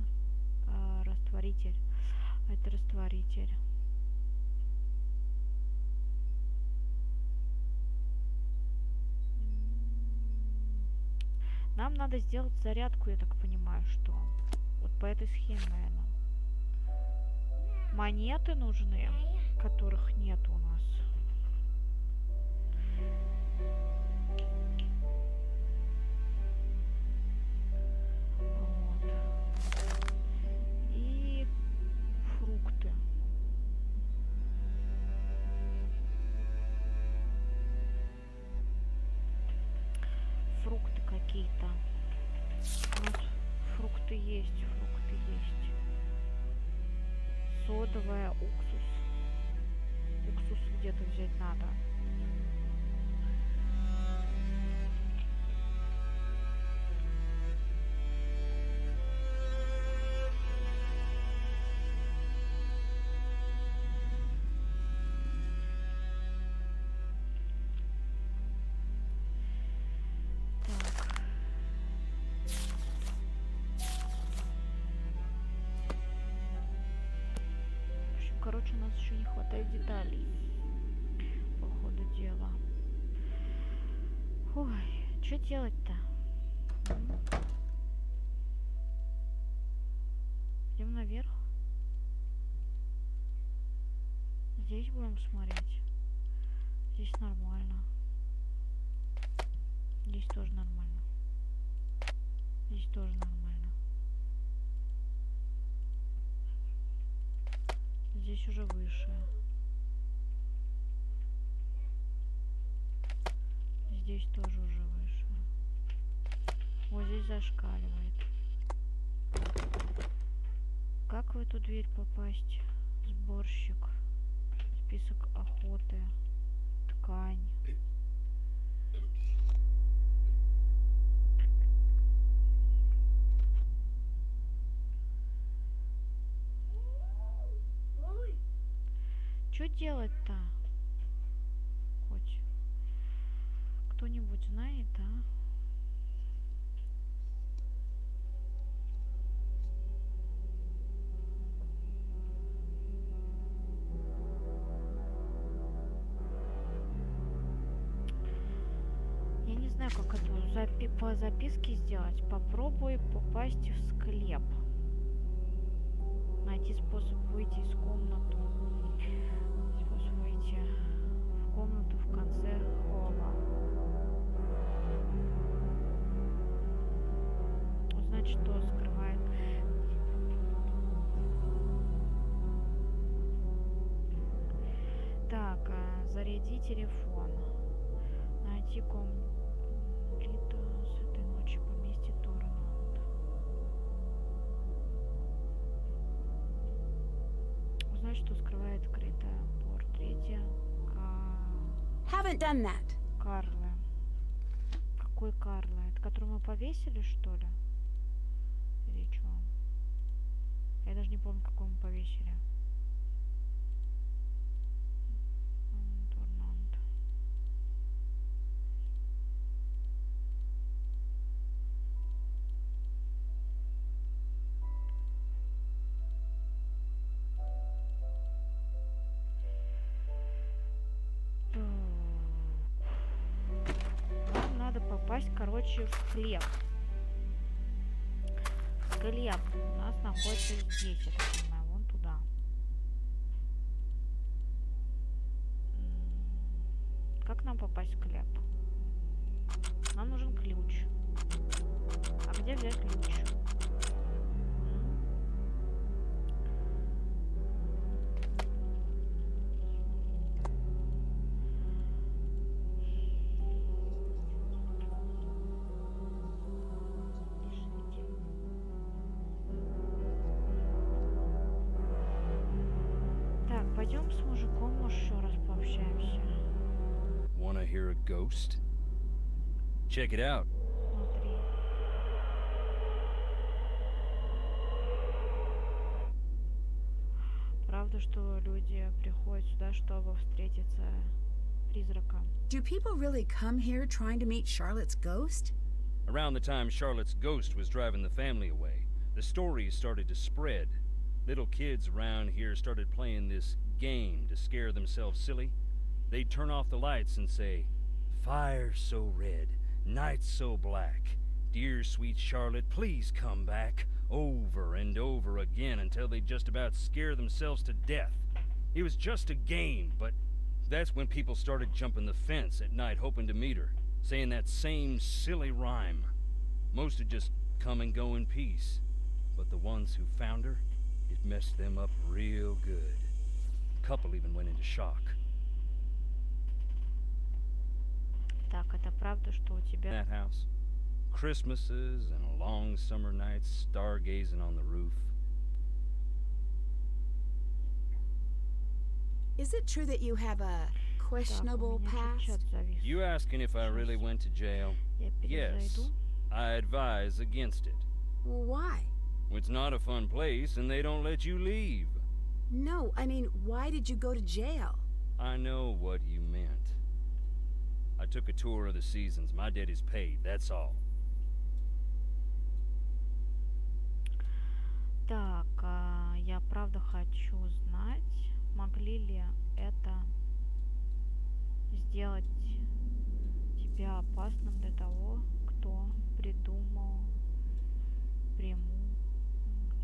Растворитель. Это растворитель. Нам надо сделать зарядку, я так понимаю, что вот по этой схеме, наверное. Монеты нужны, которых нет у нас. Вот. И фрукты. Фрукты какие-то. Вот фрукты есть, фрукты есть. Содовая, уксус. Уксус где-то взять надо. нас еще не хватает деталей. По ходу дела. Ой, что делать-то? Идем наверх. Здесь будем смотреть. Здесь нормально. Здесь тоже нормально. Здесь тоже нормально. Здесь уже выше. Здесь тоже уже выше. Вот здесь зашкаливает. Как в эту дверь попасть? Сборщик. Список охоты. Ткань. Что делать-то? Хоть кто-нибудь знает, а? Я не знаю, как это по записке сделать. Попробуй попасть в склеп. Найти способ выйти из комнаты. Способ выйти в комнату в конце холла. Узнать, что скрывает. Так, заряди телефон. Найти комнату с этой ночи поместье Торнаунд. Узнать, что скрывает скрытая в портрете Haven't done that. Карла. Какой Карла? Это которую мы повесили, что ли? Или что? Я даже не помню, какую мы повесили. Торнаунд. Нам надо попасть, короче, в склеп. Склеп у нас находится здесь, я так понимаю, вон туда. Как нам попасть в склеп? Нам нужен ключ. А где взять ключ? Так, пойдем с мужиком еще раз пообщаемся. Wanna hear a ghost? Check it out. Смотри. Правда, что люди приходят сюда, чтобы встретиться с призраком. Do people really come here trying to meet Charlotte's ghost? Around the time Charlotte's ghost was driving the family away, the stories started to spread. Little kids around here started playing this game to scare themselves silly. They'd turn off the lights and say, "Fire so red, night so black. Dear sweet Charlotte, please come back." Over and over again until they'd just about scare themselves to death. It was just a game, but that's when people started jumping the fence at night hoping to meet her, saying that same silly rhyme. Most would just come and go in peace, but the ones who found her, it messed them up real good. A couple even went into shock. Так, это правда, что у тебя... That house, Christmases and long summer nights stargazing on the roof. Is it true that you have a Так, у questionable меня чуть past? чат завис. You asking if I really went to jail? Я Yes, перезайду. I advise against it. Well, why? It's not a fun place and they don't let you leave. No, I mean, why did you go to jail? I know what you meant. I took a tour of the seasons. My debt is paid, that's all. Так, я правда хочу знать, могли ли это сделать тебя опасным для того, кто придумал прямую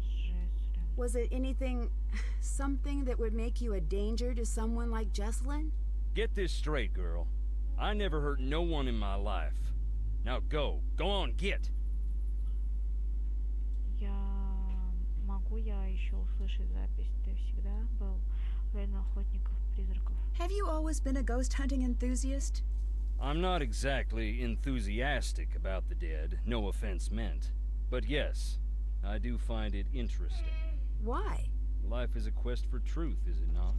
жезлы? Was it anything, something that would make you a danger to someone like Jesselyn? Get this straight, girl. I never hurt no one in my life. Now go. Go on, get. Могу я еще услышать запись? Ты всегда был воин охотников-призраков. Have you always been a ghost hunting enthusiast? I'm not exactly enthusiastic about the dead, no offense meant. But yes, I do find it interesting. Why? Life is a quest for truth, is it not?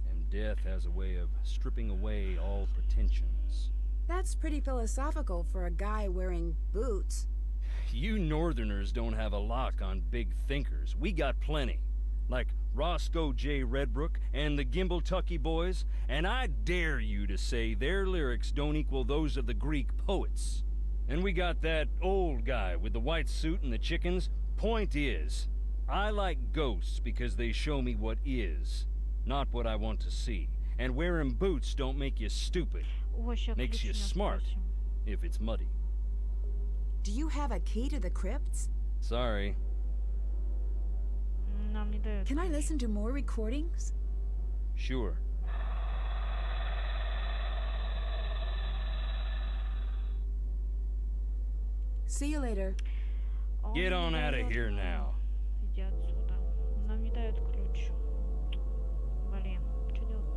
And death has a way of stripping away all pretensions. That's pretty philosophical for a guy wearing boots. You Northerners don't have a lock on big thinkers. We got plenty. Like Roscoe J. Redbrook and the Gimbaltucky Boys, and I dare you to say their lyrics don't equal those of the Greek poets. And we got that old guy with the white suit and the chickens. Point is, I like ghosts because they show me what is, not what I want to see. And wearing boots don't make you stupid. Makes you smart, if it's muddy. Do you have a key to the crypts? Sorry. Can I listen to more recordings? Sure. See you later. Get on out of here now. Иди отсюда. Нам не дают ключ. Блин, что делать-то?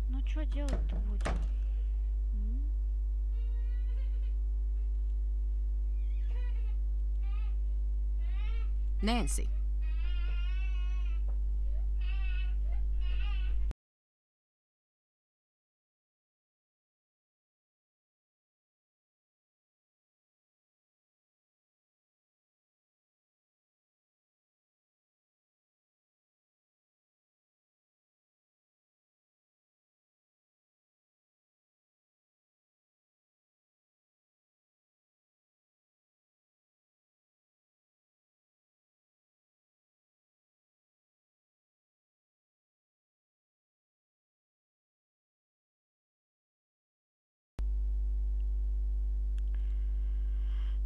Ну что делать-то будем? Nancy.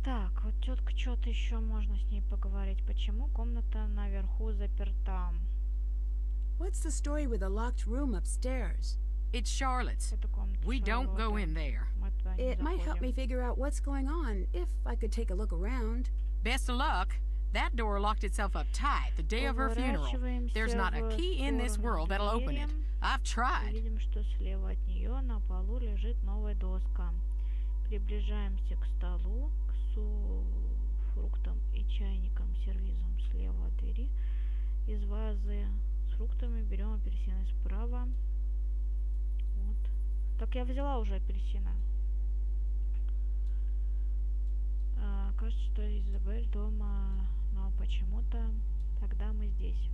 Так, вот тетка, что-то еще можно с ней поговорить. Почему комната наверху заперта? What's the story with the locked room upstairs? It's Charlotte's. Это комната We don't go Шарлотты. in there. Мы туда не It might help me заходим. figure out what's going on if I could take a look around. Best of luck. That door locked itself up tight the day of her funeral. There's not a key in this world that'll open it. I've tried. Видим, что слева от нее на полу лежит новая доска. Приближаемся к столу, к фруктам и чайникам, сервизом слева от двери. Из вазы с фруктами берем апельсины справа. Вот. Так я взяла уже апельсины. Кажется, что Изабель дома, но почему-то тогда мы здесь.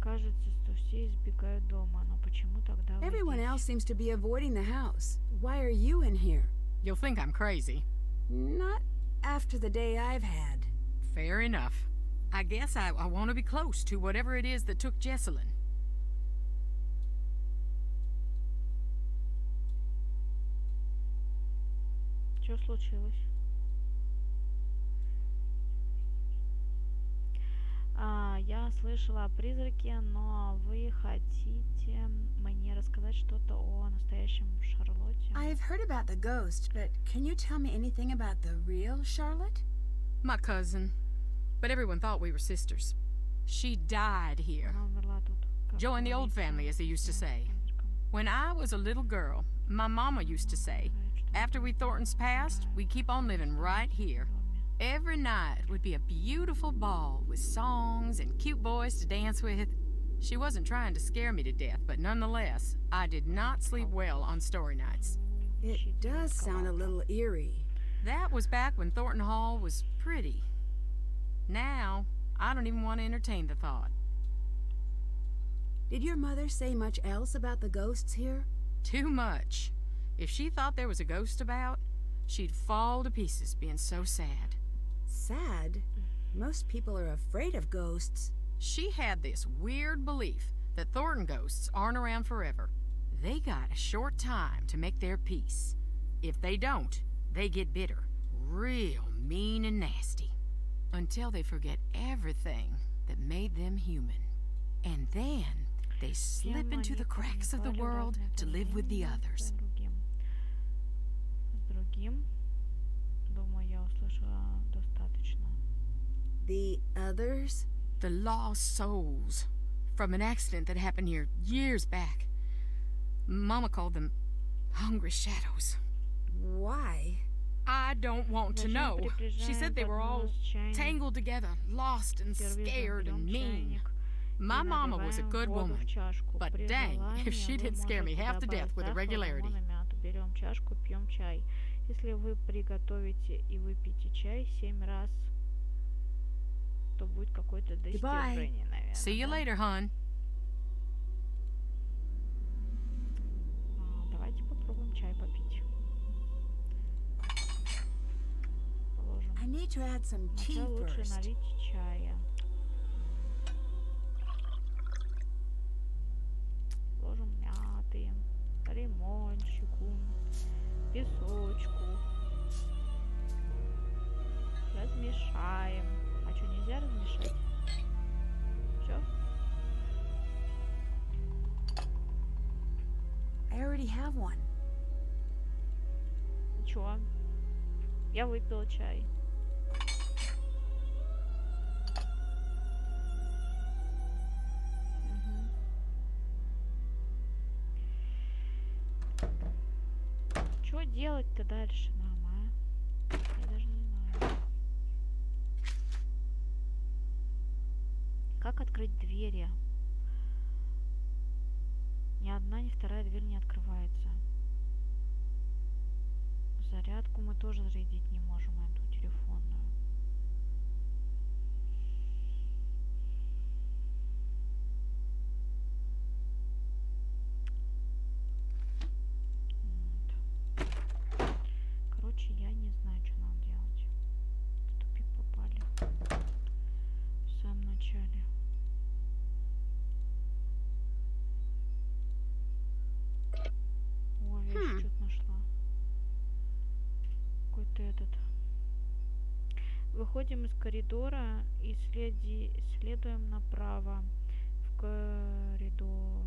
Кажется, что все избегают дома, но почему тогда вы Everyone else здесь? seems to be avoiding the house. Why are you in here? You'll think I'm crazy. Not after the day I've had. Fair enough. I guess I want to be close to whatever it is that took Jesselyn. Что случилось? Я слышала о призраке, но вы хотите мне рассказать что-то о настоящем Шарлотте? I've heard about the ghost, but can you tell me anything about the real Charlotte? My cousin. But everyone thought we were sisters. She died here. Она умерла тут. Как Join the old говорится, family, as they used to say. When I was a little girl, my mama used to say, after we Thorntons passed, we'd keep on living right here. Every night would be a beautiful ball with songs and cute boys to dance with. She wasn't trying to scare me to death, but nonetheless, I did not sleep well on story nights. It does sound a little eerie. That was back when Thornton Hall was pretty. Now, I don't even want to entertain the thought. Did your mother say much else about the ghosts here? Too much. If she thought there was a ghost about, she'd fall to pieces being so sad. Sad? Most people are afraid of ghosts. She had this weird belief that Thornton ghosts aren't around forever. They got a short time to make their peace. If they don't, they get bitter, real mean and nasty, until they forget everything that made them human. And then they slip into the cracks of the world to live with the others. С другим, думаю, я услышала достаточно. The others? The lost souls from an accident that happened here years back. Mama called them hungry shadows. Why? I don't want to know. She said they were all tangled together, lost and scared and mean. My mama was a good woman, but dang, if she didn't scare me half to death with a regularity. Берем чашку, пьем чай. Если вы приготовите и выпьете чай 7 раз, то будет какое-то достижение, наверное. See you later, hon. Давайте попробуем чай попить. Положим. I need to add some tea Сначала лучше first. налить чая. Ложим мяты, лимончику, песочку. Размешаем. А что, нельзя размешать? Все? I already have one. Ничего. Я выпила чай. Что делать-то дальше нам, а? Я даже не знаю. Как открыть двери? Ни одна, ни вторая дверь не открывается. Зарядку мы тоже зарядить не можем, эту телефонную. Вот. Короче, я не знаю, что нам делать. В тупик попали. В самом начале. Ой, я еще что-то нашла. Какой-то этот. Выходим из коридора и следуем направо в коридор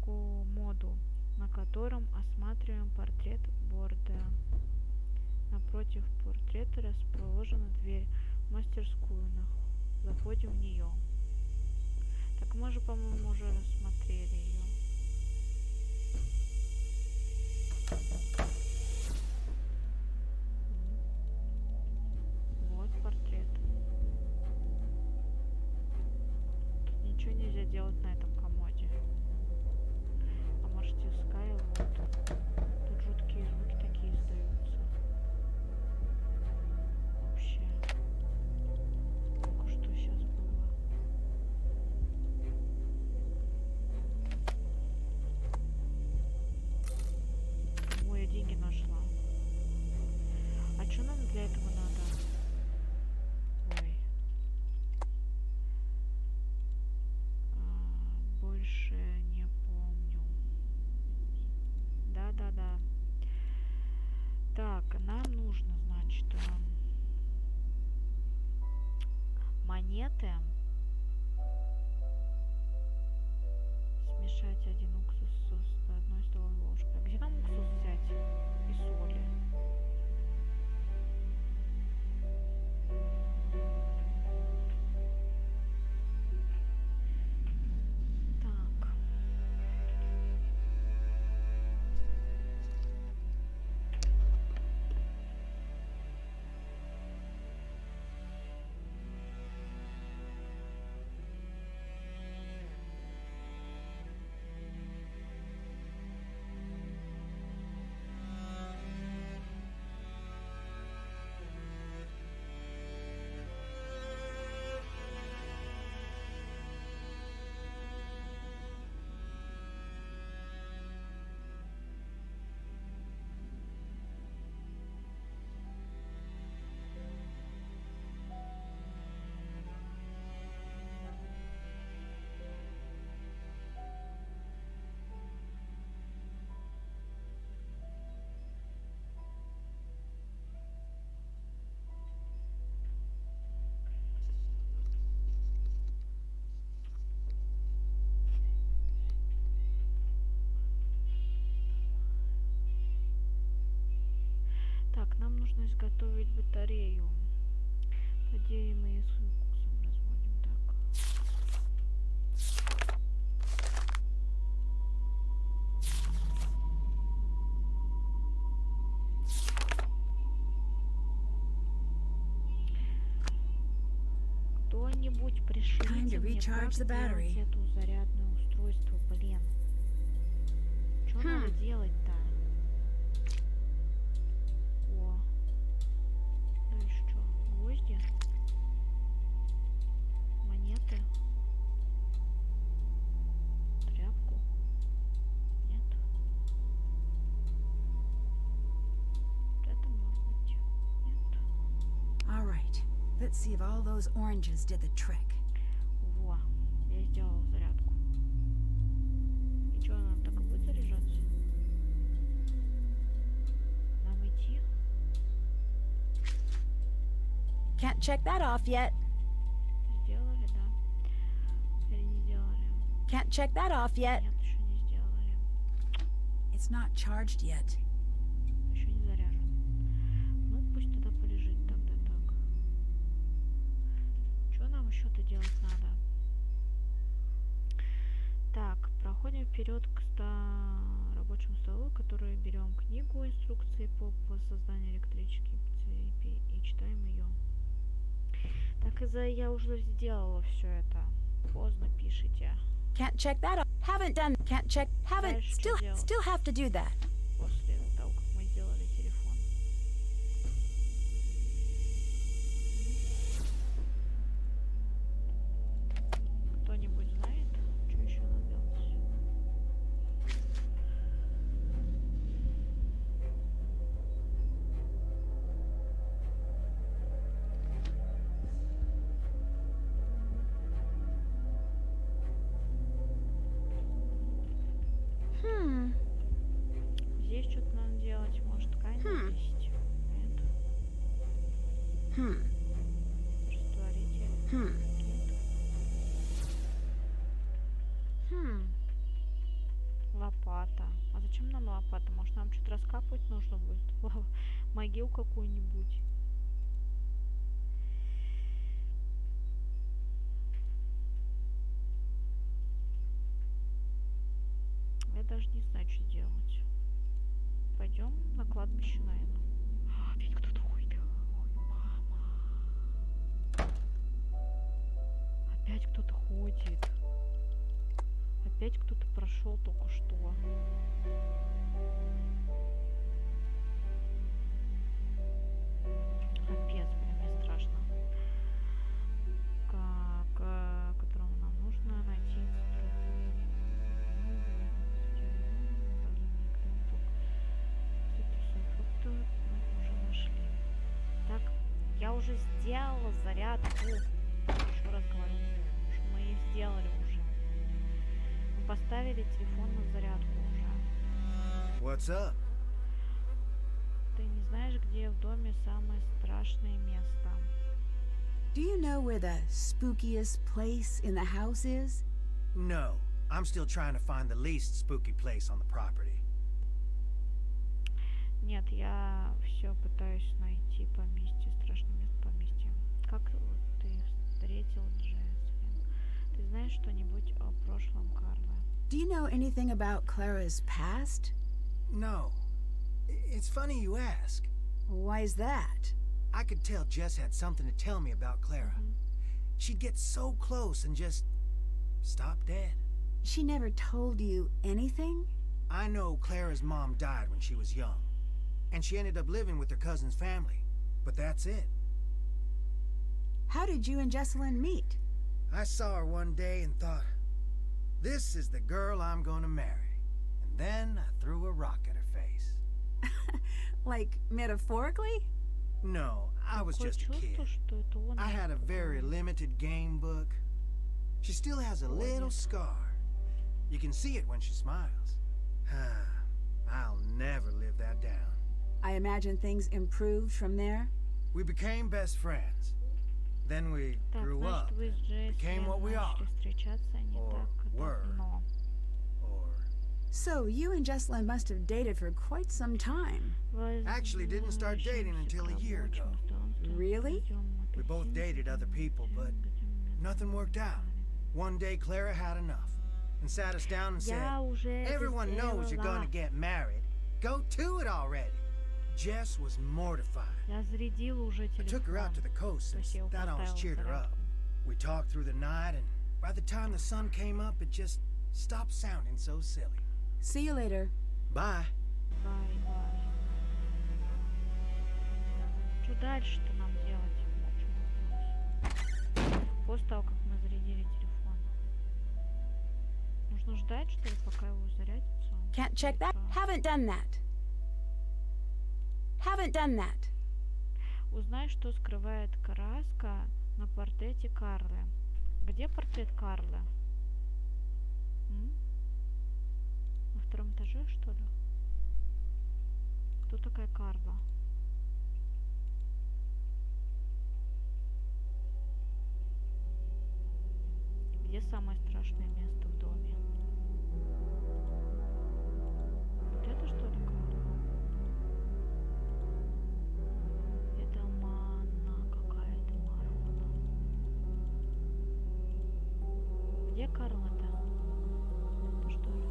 к комоду, на котором осматриваем портрет Борда. Напротив портрета расположена дверь в мастерскую. Заходим в нее. Так мы же, по-моему, уже рассмотрели ее. Вот портрет. Тут ничего нельзя делать на этом комоде. А мастерская вот. Тут жуткие звуки такие издаются. Вообще. Только что сейчас было. Ой, я деньги нашла. А что нам для этого надо? Ой. Больше не помню. Да-да-да. Так, нам нужно, значит, монеты. Смешать один уксус с одной столовой ложкой. А где нам уксус взять? И соли. батарею. Надеюсь, мы с уксусом разводим так. Кто-нибудь пришлите мне, как сделать эту зарядное устройство, блин. Что надо делать-то? О. Дальше что? Гвозди? Монеты? Тряпку? Нет? Вот это может быть? Нет? All right. Let's see if all those oranges did the trick. Во, я сделала зарядку. И что, нам так и будет заряжаться? Нам идти? Can't check that off yet. Сделали, да? Или не сделали? Can't check that off yet. Нет, еще не сделали. It's not charged yet. Еще не заряжен. Ну, пусть тогда полежит тогда так. Что нам еще-то делать надо? Так, проходим вперед к рабочему столу, который берем книгу инструкции по созданию электрической цепи и читаем ее. Так я уже сделала все это. Поздно пишите. Can't check that off. Haven't done. Can't check. Haven't. Дальше что делать? Still have to do that. После того, как мы сделали телефон. Кто-нибудь знает, что еще надо делать? Здесь что-то надо делать, может, ткань есть? Нет. Растворитель. Нет. Лопата. А зачем нам лопата? Может, нам что-то раскапывать нужно будет? Могилу какую-нибудь. Я даже не знаю, что делать. Пойдем на кладбище, наверное. Опять кто-то ходит. Ой, мама. Опять кто-то ходит. Опять кто-то прошел только что. Капец, блин, мне страшно. Которому нам нужно найти мы уже нашли. Так, я уже сделала зарядку. Еще раз говорю, что мы ее сделали уже. Мы поставили телефон на зарядку уже. What's up? Ты не знаешь, где в доме самое страшное место? Do you know where the spookiest place in the house is? No. I'm still trying to find the least spooky place on the property. Нет, я все пытаюсь найти поместье, страшное место поместья. Как ты встретил Джесслин? Ты знаешь что-нибудь о прошлом Карла? Do you know anything about Clara's past? No. It's funny you ask. Why is that? I could tell Jess had something to tell me about Clara. She'd get so close and just stop dead. She never told you anything? I know Clara's mom died when she was young, and she ended up living with her cousin's family. But that's it. How did you and Jesselyn meet? I saw her one day and thought, this is the girl I'm gonna marry. And then I threw a rock at her face. Like, metaphorically? No, I was just a kid. I had a very limited game book. She still has a little scar. You can see it when she smiles. I'll never live that down. I imagine things improved from there? We became best friends. Then we grew up, became what we are. Or were. Or... So you and Jesselyn must have dated for quite some time. Actually didn't start dating until a year ago. Really? We both dated other people, but nothing worked out. One day Clara had enough and sat us down and said, "Everyone knows you're gonna get married. Go to it already." Jess was mortified. Я зарядила уже I took her out to the coast since that always cheered her up. We talked through the night, and by the time the sun came up, it just stopped sounding so silly. See you later. Bye. Бай. Что дальше-то нам делать? После того, как мы зарядили телефон. Нужно ждать, что ли, пока его зарядится? Can't check that. Haven't done that. Haven't done that. Узнай, что скрывает краска на портрете Карлы. Где портрет Карлы? На втором этаже, что ли? Кто такая Карла? Где самое страшное место в доме? Вот это что ли Карла? Это манна какая-то марона. Где Карла-то? Это что ли?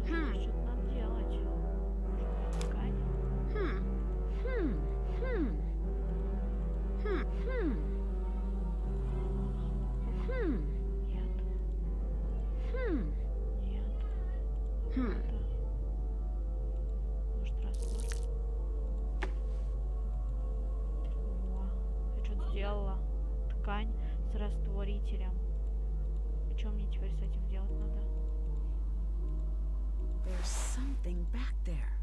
Слушай, что-то надо делать. Может быть, ткань? Нет. Нет. Это... Может, раствор? О, я что-то сделала. Ткань с растворителем. И что мне теперь с этим делать надо? There's something back there.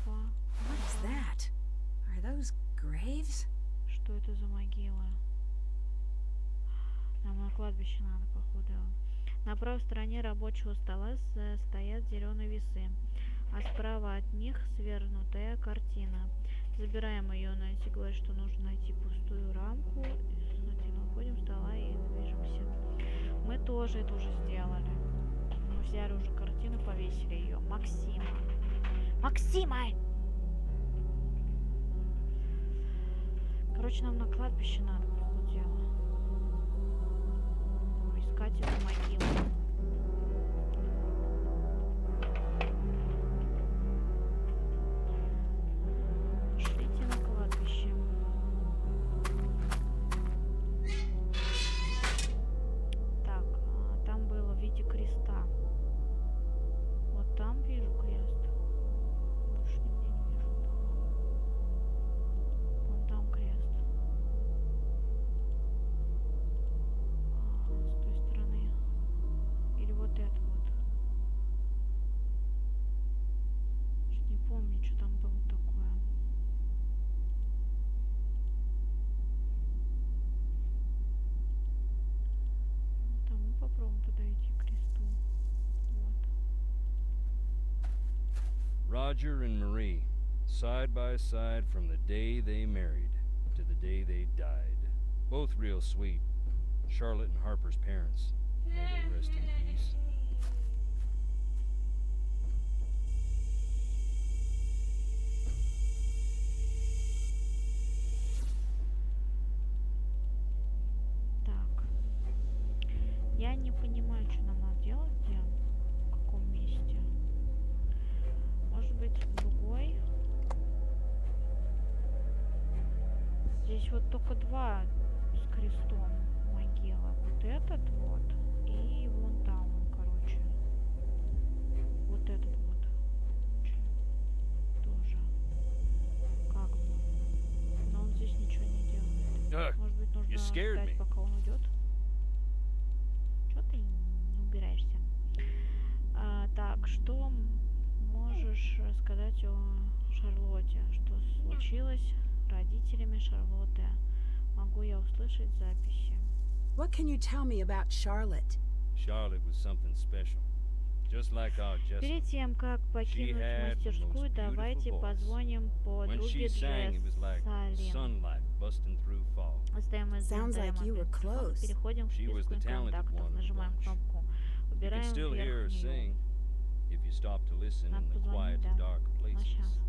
Опа. What is that? Are those graves? Что это за могила? Нам на кладбище надо, походу. На правой стороне рабочего стола стоят зеленые весы, а справа от них свернутая картина. Забираем ее, Нати говорит, что нужно найти пустую рамку. Находим стола и движемся. Мы тоже это уже сделали. Мы взяли уже картину, повесили ее. Максима! Короче, нам на кладбище надо, по ходу дела. Искать эту могилу. Шлите на кладбище. Так, там было в виде креста. Вот там вижу крест. Больше нигде не вижу. Вон там крест. С той стороны. Или вот это вот. Чуть не помню, что там было такое. Ну, там мы попробуем подойти к кресту. Вот. Roger and Marie, side by side from the day they married to the day they died. Both real sweet. Charlotte and Harper's parents. May they rest in peace. Так. Я не понимаю, что нам надо делать, где, в каком месте. Может быть, другой. Здесь вот только два с крестом могила. Вот этот вот и вон там, короче. Вот этот вот. Тоже. Как бы. Но он здесь ничего не делает. Может быть, нужно ждать, пока он уйдет. Чё ты не убираешься? Так, что можешь рассказать о Шарлотте? Что случилось с родителями Шарлотты? Могу я услышать записи? What can you tell me about Charlotte? Charlotte was something special. Just like our Jessica. Перед тем, как покинуть мастерскую, давайте позвоним подруге Джесс. Оставим из переходим к списку контактов. Нажимаем кнопку. Выбираем верхнюю. you stop to listen Надо in the quiet, позвонить, да. dark Ну, places. щас.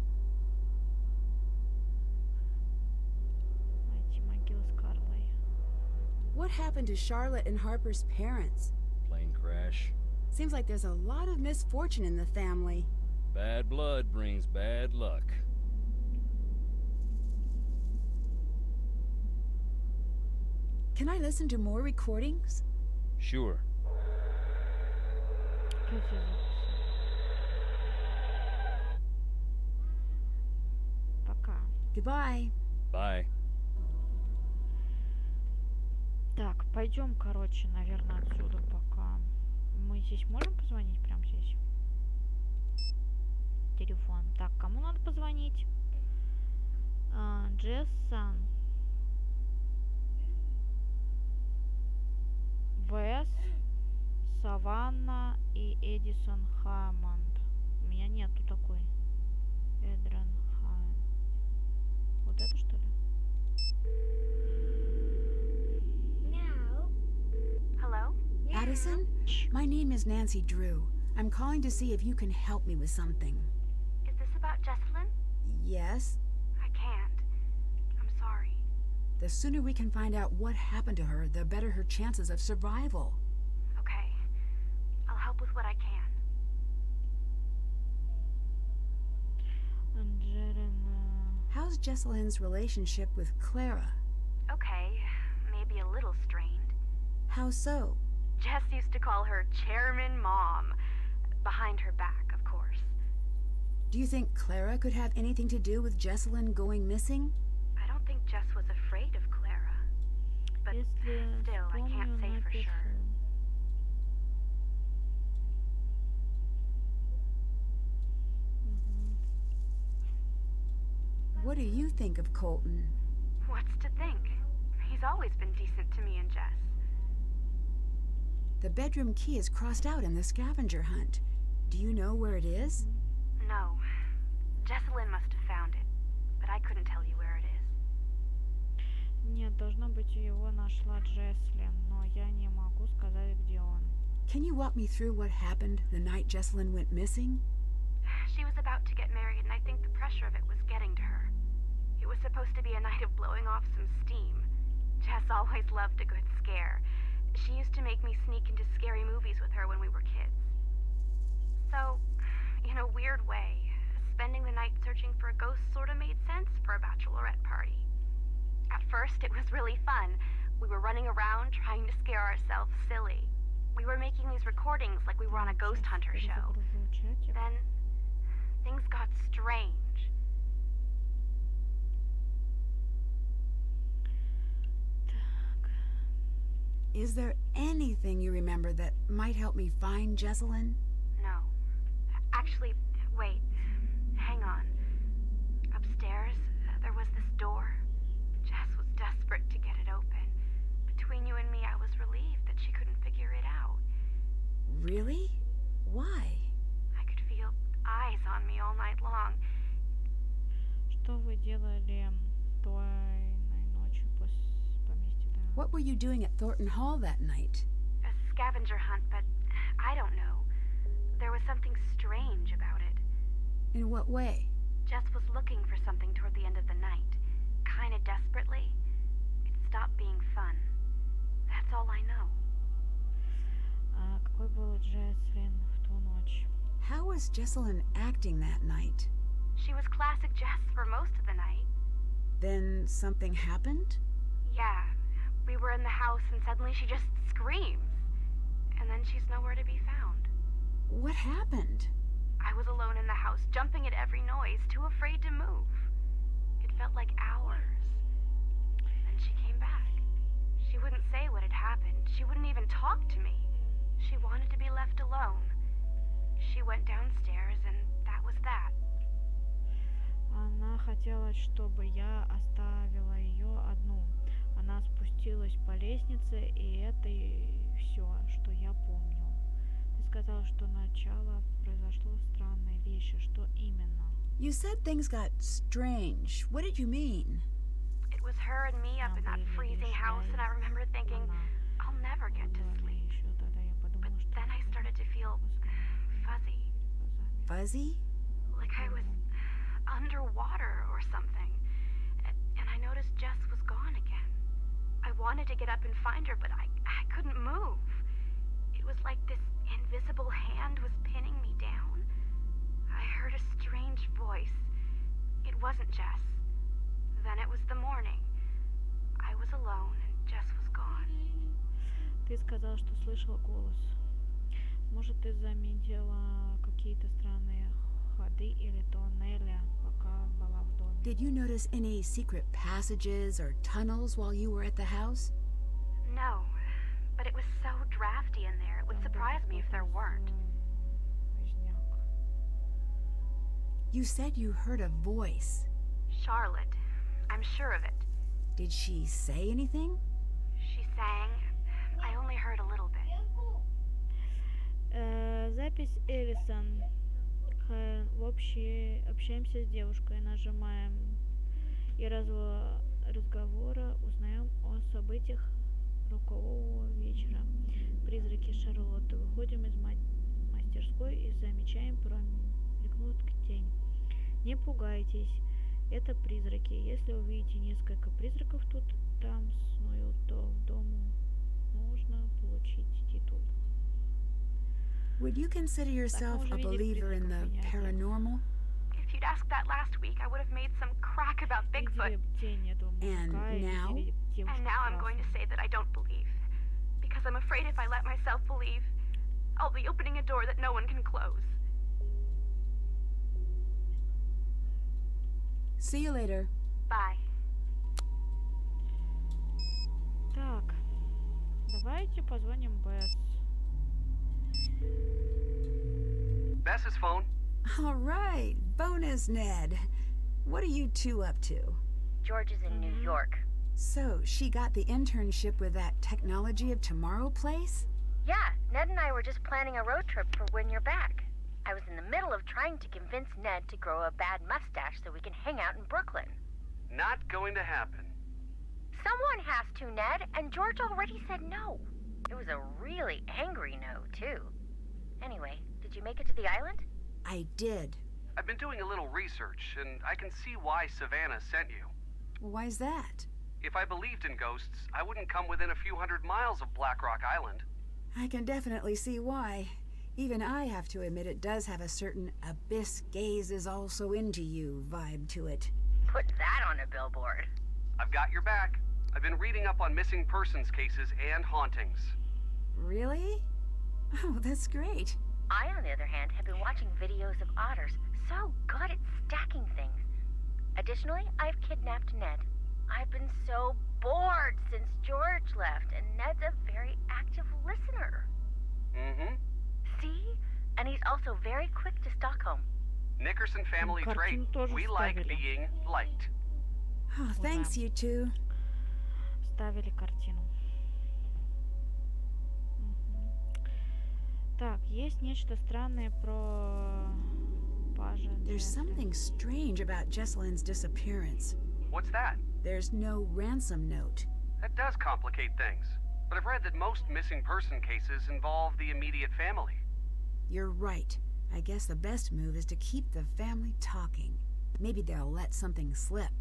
Найти могилу с Карлой. What happened to Charlotte and Harper's parents? Plane crash. Seems like there's a lot of misfortune in the family. Bad blood brings bad luck. Can I listen to more recordings? Sure. Пока. Goodbye. Bye. Так, пойдем, короче, наверное, отсюда пока. Мы здесь можем позвонить прямо здесь? Телефон. Так, кому надо позвонить? Джессон. Вес, Саванна и Эдисон Хаммонд. У меня нету такой. Эдрен Хан. Вот это что ли? Hello? Addison, my name is Nancy Drew. I'm calling to see if you can help me with something. Is this about Jesselyn? Yes? I can't. I'm sorry. The sooner we can find out what happened to her, the better her chances of survival. Okay. I'll help with what I can. How's Jesselyn's relationship with Clara? Okay. Maybe a little strained. How so? Jess used to call her Chairman Mom. Behind her back, of course. Do you think Clara could have anything to do with Jesselyn going missing? I don't think Jess was afraid of Clara. But still, I can't say for sure. What do you think of Colton? What's to think? He's always been decent to me and Jess. The bedroom key is crossed out in the scavenger hunt. Do you know where it is? No. Jesselyn must have found it, but I couldn't tell you where it is. Нет, должно быть, его нашла Джеслин, но я не могу сказать, где он. Can you walk me through what happened the night Jesselyn went missing? She was about to get married, and I think the pressure of it was getting to her. It was supposed to be a night of blowing off some steam. Jess always loved a good scare. She used to make me sneak into scary movies with her when we were kids. So, in a weird way, spending the night searching for a ghost sort of made sense for a bachelorette party. At first, it was really fun. We were running around trying to scare ourselves silly. We were making these recordings like we were on a ghost hunter show. Then, things got strange. Is there anything you remember that might help me find Jesselyn? No. Actually, wait. Hang on. Upstairs, there was this door. Jess was desperate to get it open. Between you and me, I was relieved that she couldn't figure it out. Really? Why? I could feel eyes on me all night long. Что вы делали той ночью поместья? What were you doing at Thornton Hall that night? A scavenger hunt, but I don't know. There was something strange about it. In what way? Jess was looking for something toward the end of the night. Kinda desperately. It stopped being fun. That's all I know. Какой был Джеслин в ту ночь? How was Jesselyn acting that night? She was classic Jess for most of the night. Then something happened? Yeah. We were in the house and suddenly she just screams. And then she's nowhere to be found. What happened? I was alone in the house, jumping at every noise, too afraid to move. It felt like hours. Then she came back. She wouldn't say what had happened. She wouldn't even talk to me. She wanted to be left alone. She went downstairs and that was that. Она хотела, чтобы я оставила ее одну. Она спустилась по лестнице, и это все, что я помню. Ты сказал, что начало произошло странные вещи. Что именно? You said things got strange. What did you mean? It was her and me up in that freezing house, and I remember thinking, I'll never get to sleep. But then I started to feel fuzzy. fuzzy? Like I was underwater or something. And I noticed Jess was gone again. I wanted to get up and find her, but I couldn't move. It was like this invisible hand was pinning me down. I heard a strange voice. It wasn't Jess. Then it was the morning. I was alone and Jess was gone. Ты сказал, что слышала голос. Может, ты заметила какие-то странные ходы или тоннели, пока была в доме? Did you notice any secret passages or tunnels while you were at the house? No, but it was so drafty in there. It would surprise me if there weren't. You said you heard a voice. Charlotte. I'm sure of it. Did she say anything? She sang. I only heard a little bit. Запись Элисон. Общаемся с девушкой, нажимаем и разговора узнаем о событиях рокового вечера. Призраки Шарлотты. Выходим из мастерской и замечаем промелькнут тень. Не пугайтесь, это призраки. Если увидите несколько призраков тут, там снуют, то в дому можно получить титул. Would you consider yourself a believer in the paranormal? If you'd asked that last week, I would have made some crack about Bigfoot. And now? And now I'm going to say that I don't believe. Because I'm afraid if I let myself believe, I'll be opening a door that no one can close. See you later. Bye. Так, давайте позвоним Бесс. Bess's phone. All right, bonus Ned. What are you two up to? George is in New York. So, she got the internship with that Technology of Tomorrow place? Yeah, Ned and I were just planning a road trip for when you're back. I was in the middle of trying to convince Ned to grow a bad mustache so we can hang out in Brooklyn. Not going to happen. Someone has to, Ned, and George already said no. It was a really angry no, too. Anyway, did you make it to the island? I did. I've been doing a little research, and I can see why Savannah sent you. Why's that? If I believed in ghosts, I wouldn't come within a few hundred miles of Black Rock Island. I can definitely see why. Even I have to admit it does have a certain abyss gaze is also into you vibe to it. Put that on a billboard. I've got your back. I've been reading up on missing persons cases and hauntings. Really? Oh, that's great. I, on the other hand, have been watching videos of otters so good at stacking things. Additionally, I've kidnapped Ned. I've been so bored since George left, and Ned's a very active listener. Mm-hmm. See? And he's also very quick to Stockholm. Nickerson family trait. We like being liked. Oh, thanks, you two. Ставили картину. Так, есть нечто странное про пажа. There's something strange about Jesselyn's disappearance. What's that? There's no ransom note. That does complicate things. But I've read that most missing person cases involve the immediate family. You're right. I guess the best move is to keep the family talking. Maybe they'll let something slip.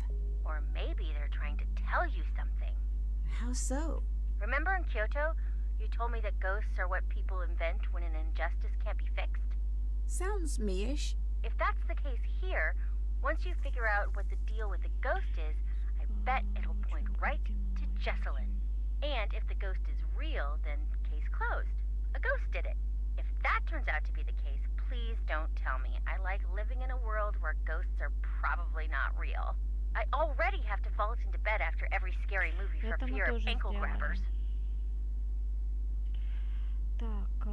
Or maybe they're trying to tell you something. How so? Remember in Kyoto, you told me that ghosts are what people invent when an injustice can't be fixed? Sounds me-ish. If that's the case here, once you figure out what the deal with the ghost is, I bet it'll point right to Jesselyn. And if the ghost is real, then case closed. A ghost did it. If that turns out to be the case, please don't tell me. I like living in a world where ghosts are probably not real. I already have to vault into bed after every scary movie for fear of ankle grabbers. Так,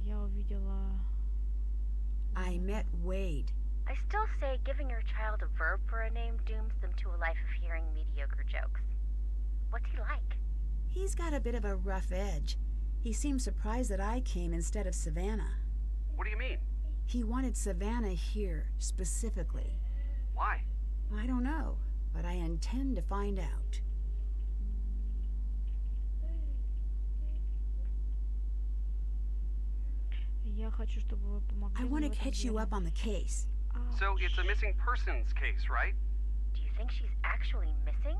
я увидела... I met Wade. I still say giving your child a verb for a name dooms them to a life of hearing mediocre jokes. What's he like? He's got a bit of a rough edge. He seemed surprised that I came instead of Savannah. What do you mean? He wanted Savannah here, specifically. Why? I don't know, but I intend to find out. Я хочу, чтобы вы помогли I мне want в to этом catch you деле. up on the case. So it's a missing persons case, right? Do you think she's actually missing?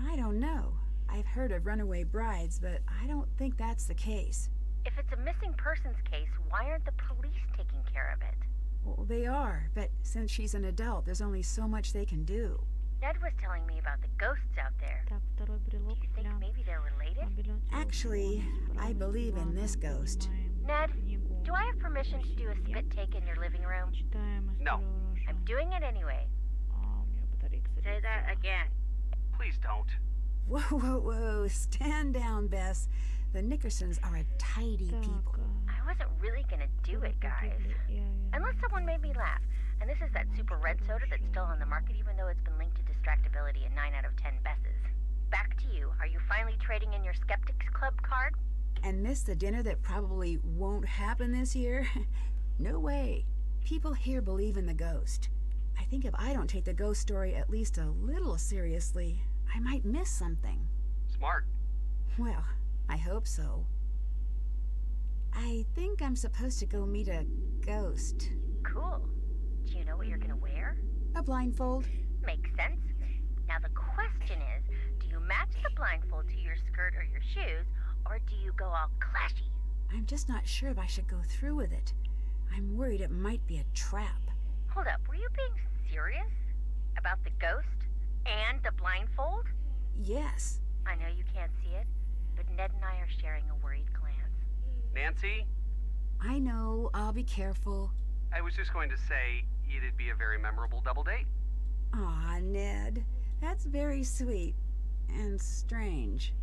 I don't know. I've heard of runaway brides, but I don't think that's the case. If it's a missing persons case, why aren't the police taking care of it? Well, they are, but since she's an adult, there's only so much they can do. Ned was telling me about the ghosts out there. Так, второй Do брелок you think для maybe they're related? мобильного телефона. Actually, I believe in this ghost. Поднимаем Ned, книгу. do I have permission to do a spit take in your living room? Читаем No. историю урожая. I'm doing it anyway. У меня батарейка Say that садится. again. Please don't. Whoa, whoa, whoa. Stand down, Bess. The Nickersons are a tidy Так, people. I wasn't really gonna do it, guys. Unless someone made me laugh. And this is that super red soda that's still on the market even though it's been linked to distractibility in 9 out of 10 besses. Back to you. Are you finally trading in your Skeptics Club card? And miss the dinner that probably won't happen this year? No way. People here believe in the ghost. I think if I don't take the ghost story at least a little seriously, I might miss something. Smart. Well, I hope so. I think I'm supposed to go meet a ghost. Cool. Do you know what you're gonna wear? A blindfold? Makes sense. Now the question is, do you match the blindfold to your skirt or your shoes, or do you go all clashy? I'm just not sure if I should go through with it. I'm worried it might be a trap. Hold up, were you being serious? About the ghost? And the blindfold? Yes. I know you can't see it, but Ned and I are sharing a worried glance. Nancy, I know. I'll be careful. I was just going to say it'd be a very memorable double date. Aw, Ned. That's very sweet. And strange.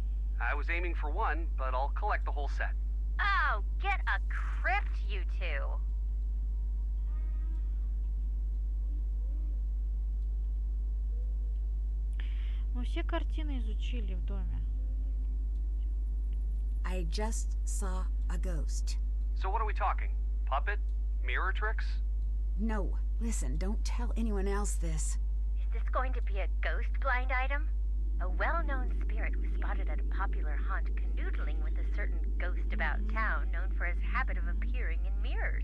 I was aiming for one, but I'll collect the whole set. Oh, get a crypt, you two. Мы все картины изучили в доме. I just saw a ghost. So what are we talking? Puppet? Mirror tricks? No, listen, don't tell anyone else this. Is this going to be a ghost blind item? A well-known spirit was spotted at a popular haunt canoodling with a certain ghost about town known for his habit of appearing in mirrors.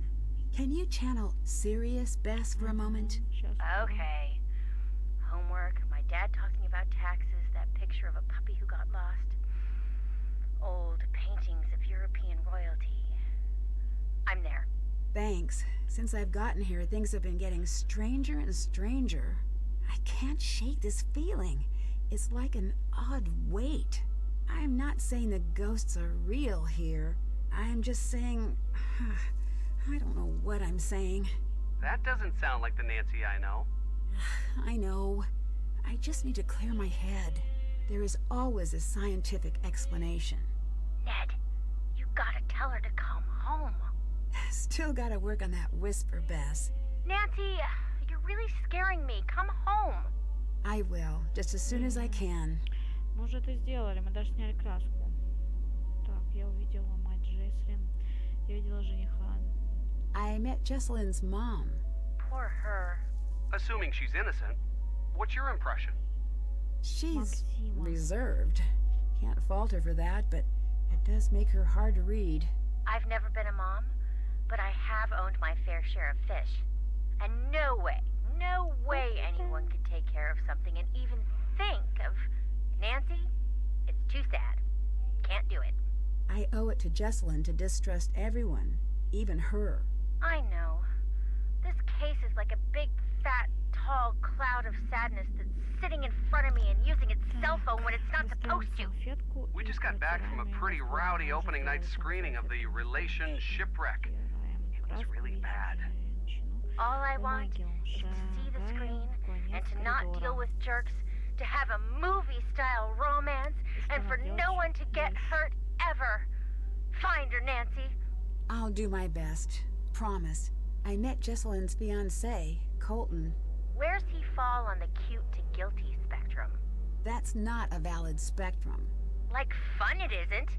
Can you channel serious Bess for a moment? Сейчас. Okay. Homework, my dad talking about taxes, that picture of a puppy who got lost. Old paintings of European royalty. I'm there. Thanks. Since I've gotten here, things have been getting stranger and stranger. I can't shake this feeling. It's like an odd weight. I'm not saying the ghosts are real here. I'm just saying... I don't know what I'm saying. That doesn't sound like the Nancy I know. I know. I just need to clear my head. There is always a scientific explanation. Ned, you gotta tell her to come home. Still gotta work on that whisper, Bess. Nancy, you're really scaring me. Come home. I will, just as soon as I can. Мы уже это сделали, мы даже сняли краску. Так, я увидела мать Джеслин. Я видела жениха. I met Jesselyn's mom. Poor her. Assuming she's innocent, what's your impression? She's Maxima. reserved. Can't fault her for that, but it does make her hard to read. I've never been a mom, but I have owned my fair share of fish. And no way anyone could take care of something and even think of... Nancy, it's too sad. Can't do it. I owe it to Jesselyn to distrust everyone, even her. I know. This case is like a big, fat, tall cloud of sadness that's sitting in front of me and using its cell phone when it's not supposed to. We just got back from a pretty rowdy opening night screening of the Relation Shipwreck. It was really bad. All I want is to see the screen and to not deal with jerks, to have a movie-style romance, and for no one to get hurt ever. Find her, Nancy. I'll do my best. Promise. I met Jesselyn's fiancé, Colton. Where's he fall on the cute to guilty spectrum? That's not a valid spectrum. Like fun it isn't.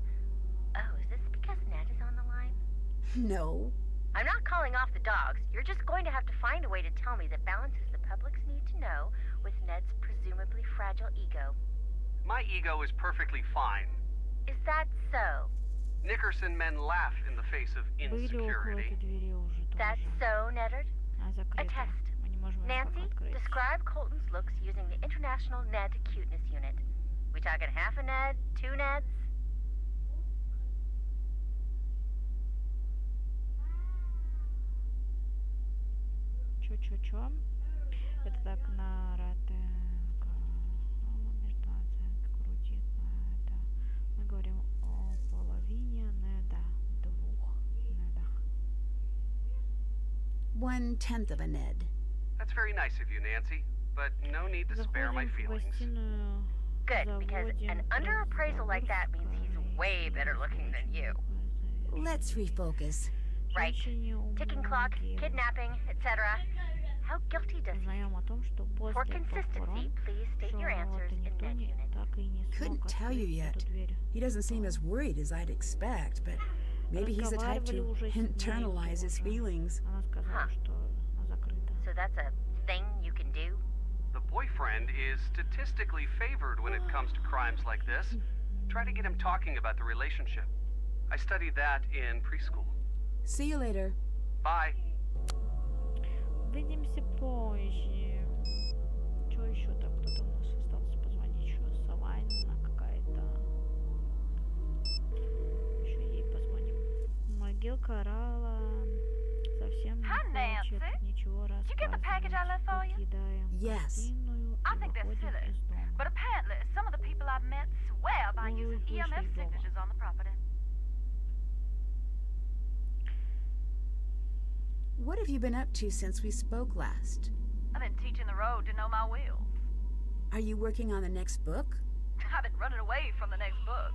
Oh, is this because Ned is on the line? No. I'm not calling off the dogs. You're just going to have to find a way to tell me that balances the public's need to know with Ned's presumably fragile ego. My ego is perfectly fine. Is that so? Nickerson men laugh in the face of Были около insecurity. этой двери уже That's тоже. so, Neddard. A Закрыто. test. Мы не можем ее Nancy, пока открыть. describe Colton's looks using the International Ned Cuteness Unit. We talking half a Ned, 2 Neds? Чё? Это так междуоценка крутит на это. Мы говорим о половине неда, 2 недах. 1/10 of a Ned. That's very nice of you, Nancy, but no need to spare my Заходим в feelings. гостиную, Good, because an underappraisal like that means he's way better looking than you. Let's refocus. Right. Ticking clock, kidnapping, etc. How guilty does he Узнаем о том, что For после consistency, похорон please state your answers Шарлотта in никто Ned unit. так и не Couldn't смог tell you открыть yet. эту дверь. He doesn't seem as worried as I'd expect, but maybe he's the type Разговаривали to уже с ней internalize his тоже. feelings. Она сказала, что она закрыта. So that's a thing you can do? The boyfriend is statistically favored when it comes to crimes like this. Try to get him talking about the relationship. I studied that in preschool. See you later. Bye. Увидимся позже. Что еще там? Кто-то у нас остался позвонить? Еще Саванина какая-то. Еще ей позвоним. Могилка орала. Совсем не Hi, хочет Nancy. ничего Did you get the package I left for you? Покидаем Yes. гостиную I и think they're выходим silly, из дома. but apparently some of the people I've met swear by Ну, using вышли из EMF дома. signatures on the property. What have you been up to since we spoke last? I've been teaching the road to know my wheels. Are you working on the next book? I've been running away from the next book.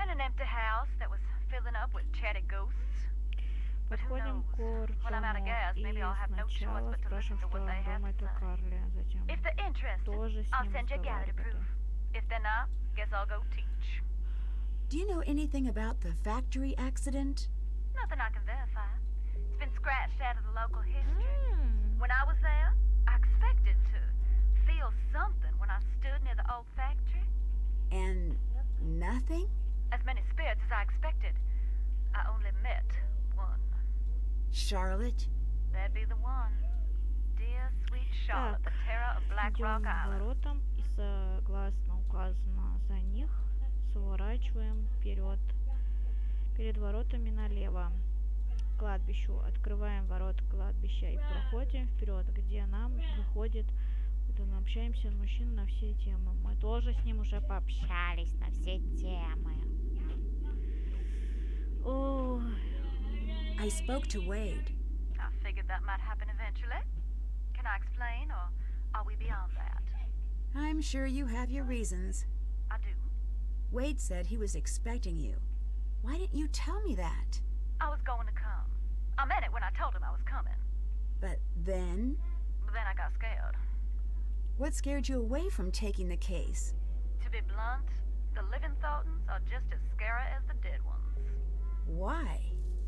In an empty house that was filling up with chatty ghosts. But who Подходим knows? к When I'm out of gas, Кортону maybe и I'll have no choice сначала but to listen спрашиваем, to что what they он have думает to о say. Карле. Затем If they're interested, тоже с I'll ним send you gallery разговаривать. proof. If they're not, guess I'll go teach. Do you know anything about the factory accident? Nothing I can verify. It's been scratched out of the local history. Hmm. When I was there, I expected to feel something when I stood near the old factory. And nothing? As many spirits as I expected. I only met one. Charlotte? That'd be the one. Dear sweet Charlotte, the terror of Black Идем Rock к Island. воротам и согласно указано за них сворачиваем вперед. Перед воротами налево. К кладбищу. Открываем ворота кладбища и проходим вперед, где нам выходит. Вот мы общаемся с мужчиной на все темы. Мы тоже с ним уже пообщались на все темы. I spoke to Wade. I figured that might happen eventually. Can I explain, or are we beyond that? I'm sure you have your reasons. I do. Wade said he was expecting you. Why didn't you tell me that? I was going to come. I meant it when I told him I was coming. But then? But then I got scared. What scared you away from taking the case? To be blunt, the living Thorntons are just as scary as the dead ones. Why?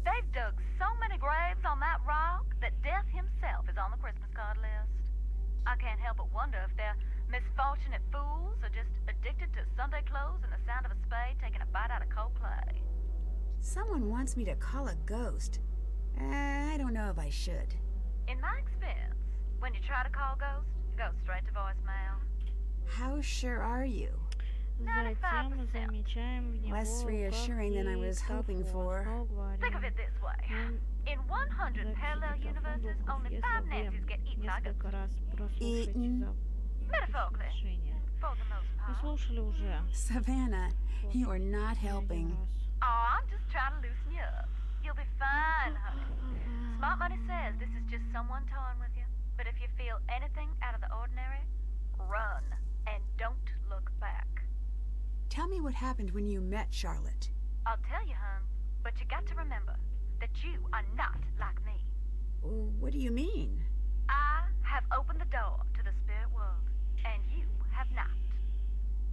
They've dug so many graves on that rock that Death himself is on the Christmas card list. I can't help but wonder if they're misfortunate fools or just addicted to Sunday clothes and the sound of a spade taking a bite out of cold clay. Someone wants me to call a ghost. I don't know if I should. In my experience, when you try to call ghosts, it goes straight to voicemail. How sure are you? Затем замечаем в него Less reassuring than I was hoping for. Think of it this way. In 100 parallel universes, only 5 Nancy's get eaten by ghosts. несколько раз прослушать Eaten? Metaphorically, решение. for the most Мы part. слушали уже. Savannah, you are not helping. Oh, I'm just trying to loosen you up. You'll be fine, honey. Smart money says this is just someone toying with you. But if you feel anything out of the ordinary, run and don't look back. Tell me what happened when you met Charlotte. I'll tell you, hon, but you got to remember that you are not like me. What do you mean? I have opened the door to the spirit world, and you have not.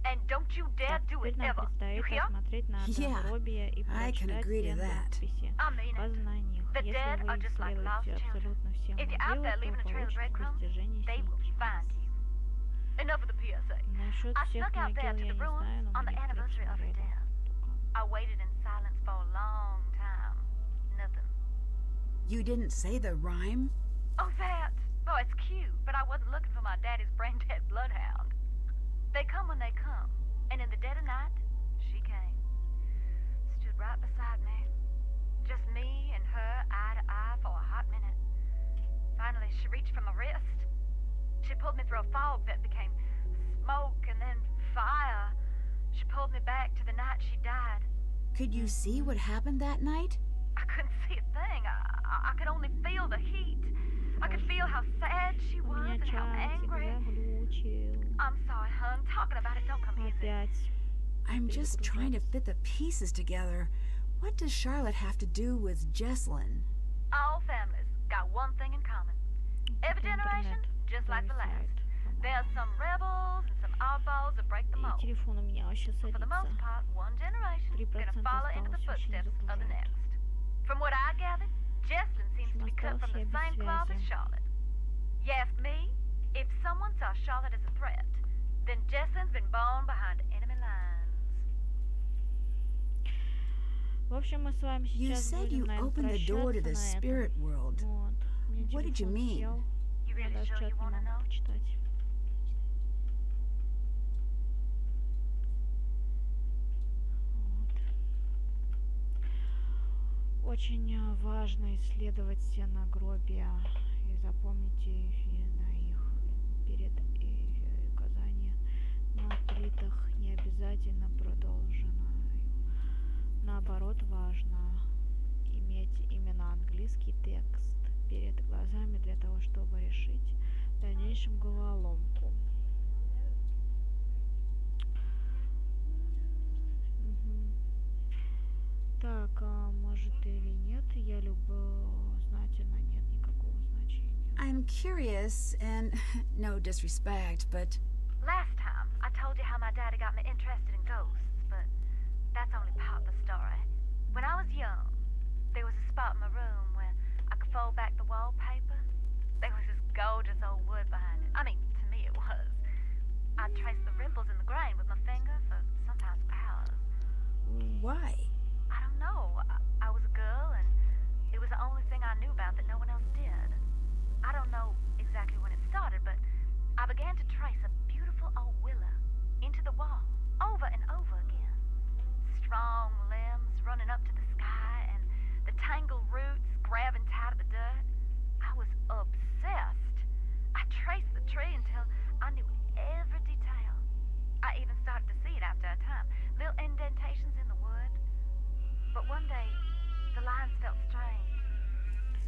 And don't you dare do it Теперь нам ever. You предстоит hear? посмотреть на гробия и I can прочитать agree to все that. надписи, I mean it. указанные на них. The Если dead вы are just like lost исследуете children. абсолютно все If you're out могилы, there то leaving a trail of получите breadcrumbs, достижения they will find you. Enough of the PSA. Насчет I всех snuck out there могил to я the не ruins знаю, но on the мне anniversary of her присмотрела. death. I waited in silence for a long time. Nothing. You didn't say the rhyme? Oh, that! Oh, it's cute, but I wasn't looking for my daddy's brain-dead bloodhound. They come when they come, and in the dead of night, she came. Stood right beside me. Just me and her, eye to eye, for a hot minute. Finally, she reached for my wrist. She pulled me through a fog that became smoke and then fire. She pulled me back to the night she died. Could you see what happened that night? I couldn't see a thing. I could only feel the heat. I could feel how sad she У was меня and how чатик angry. заглючил. I'm sorry, hon. Talking about it don't come easy. Опять. I'm just trying to fit the pieces together. What does Charlotte have to do with Jesslyn? All families got one thing in common. Every generation, just like the last. There's some rebels and some oddballs that break the И mold. телефон у меня вообще For the most садится. part, one generation 3% gonna follow into the осталось, очень footsteps of the загружает. next. From what I gathered, Jesslyn seems to be cut from the same cloth as Charlotte. You ask me, if someone saw Charlotte as a threat, then Jesslyn's been born behind enemy lines. В общем, мы с вами You сейчас said you будем, наверное, opened the door to the прощаться на этом. spirit world. Вот. Мне What did you телефон mean? сел. You Я really даже sure чат you не wanna могу know? почитать. Вот. Очень важно исследовать все надгробия и запомните на их перед указание на плитах не обязательно продолжено. Наоборот, важно иметь именно английский текст перед глазами для того, чтобы решить в дальнейшем головоломку. Мгм. Так, а может или нет, я любознательно нет никакого значения. I'm curious, and no disrespect, but Last time, I told you how my daddy got me interested in ghosts, but that's only part of the story. When I was young, there was a spot in my room where I could fold back the wallpaper. There was this gorgeous old wood behind it. I mean, to me it was. I'd trace the ripples in the grain with my finger for sometimes hours. why? I don't know. I was a girl, and it was the only thing I knew about that no one else did. I don't know exactly when it started, but I began to trace a beautiful old willow into the wall, over and over again. Strong limbs running up to the sky, and the tangled roots grabbing tight at the dirt. I was obsessed. I traced the tree until I knew every detail. I even started to see it after a time. Little indentations in the wood. But one day, the lines felt strange,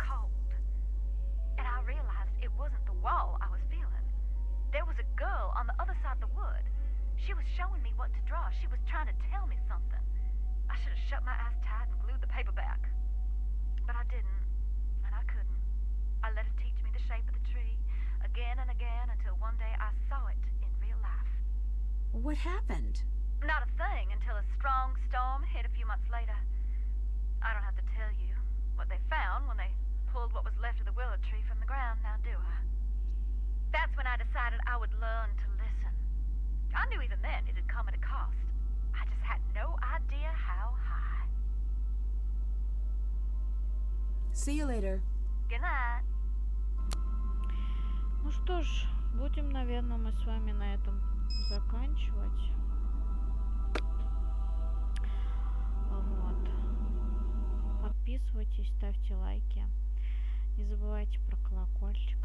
cold. And I realized it wasn't the wall I was feeling. There was a girl on the other side of the wood. She was showing me what to draw. She was trying to tell me something. I should have shut my eyes tight and glued the paper back. But I didn't, and I couldn't. I let her teach me the shape of the tree, again and again, until one day I saw it in real life. What happened? Not a thing until a strong storm hit a few months later. I don't have to tell you what they found when they pulled what was left of the willow tree from the ground, now do I? That's when I decided I would learn to listen. I knew even then it had come at a cost. I just had no idea how high. See you later. Good night. Ну что ж, будем, наверное, мы с вами на этом заканчивать. Вот. Подписывайтесь, ставьте лайки. Не забывайте про колокольчик.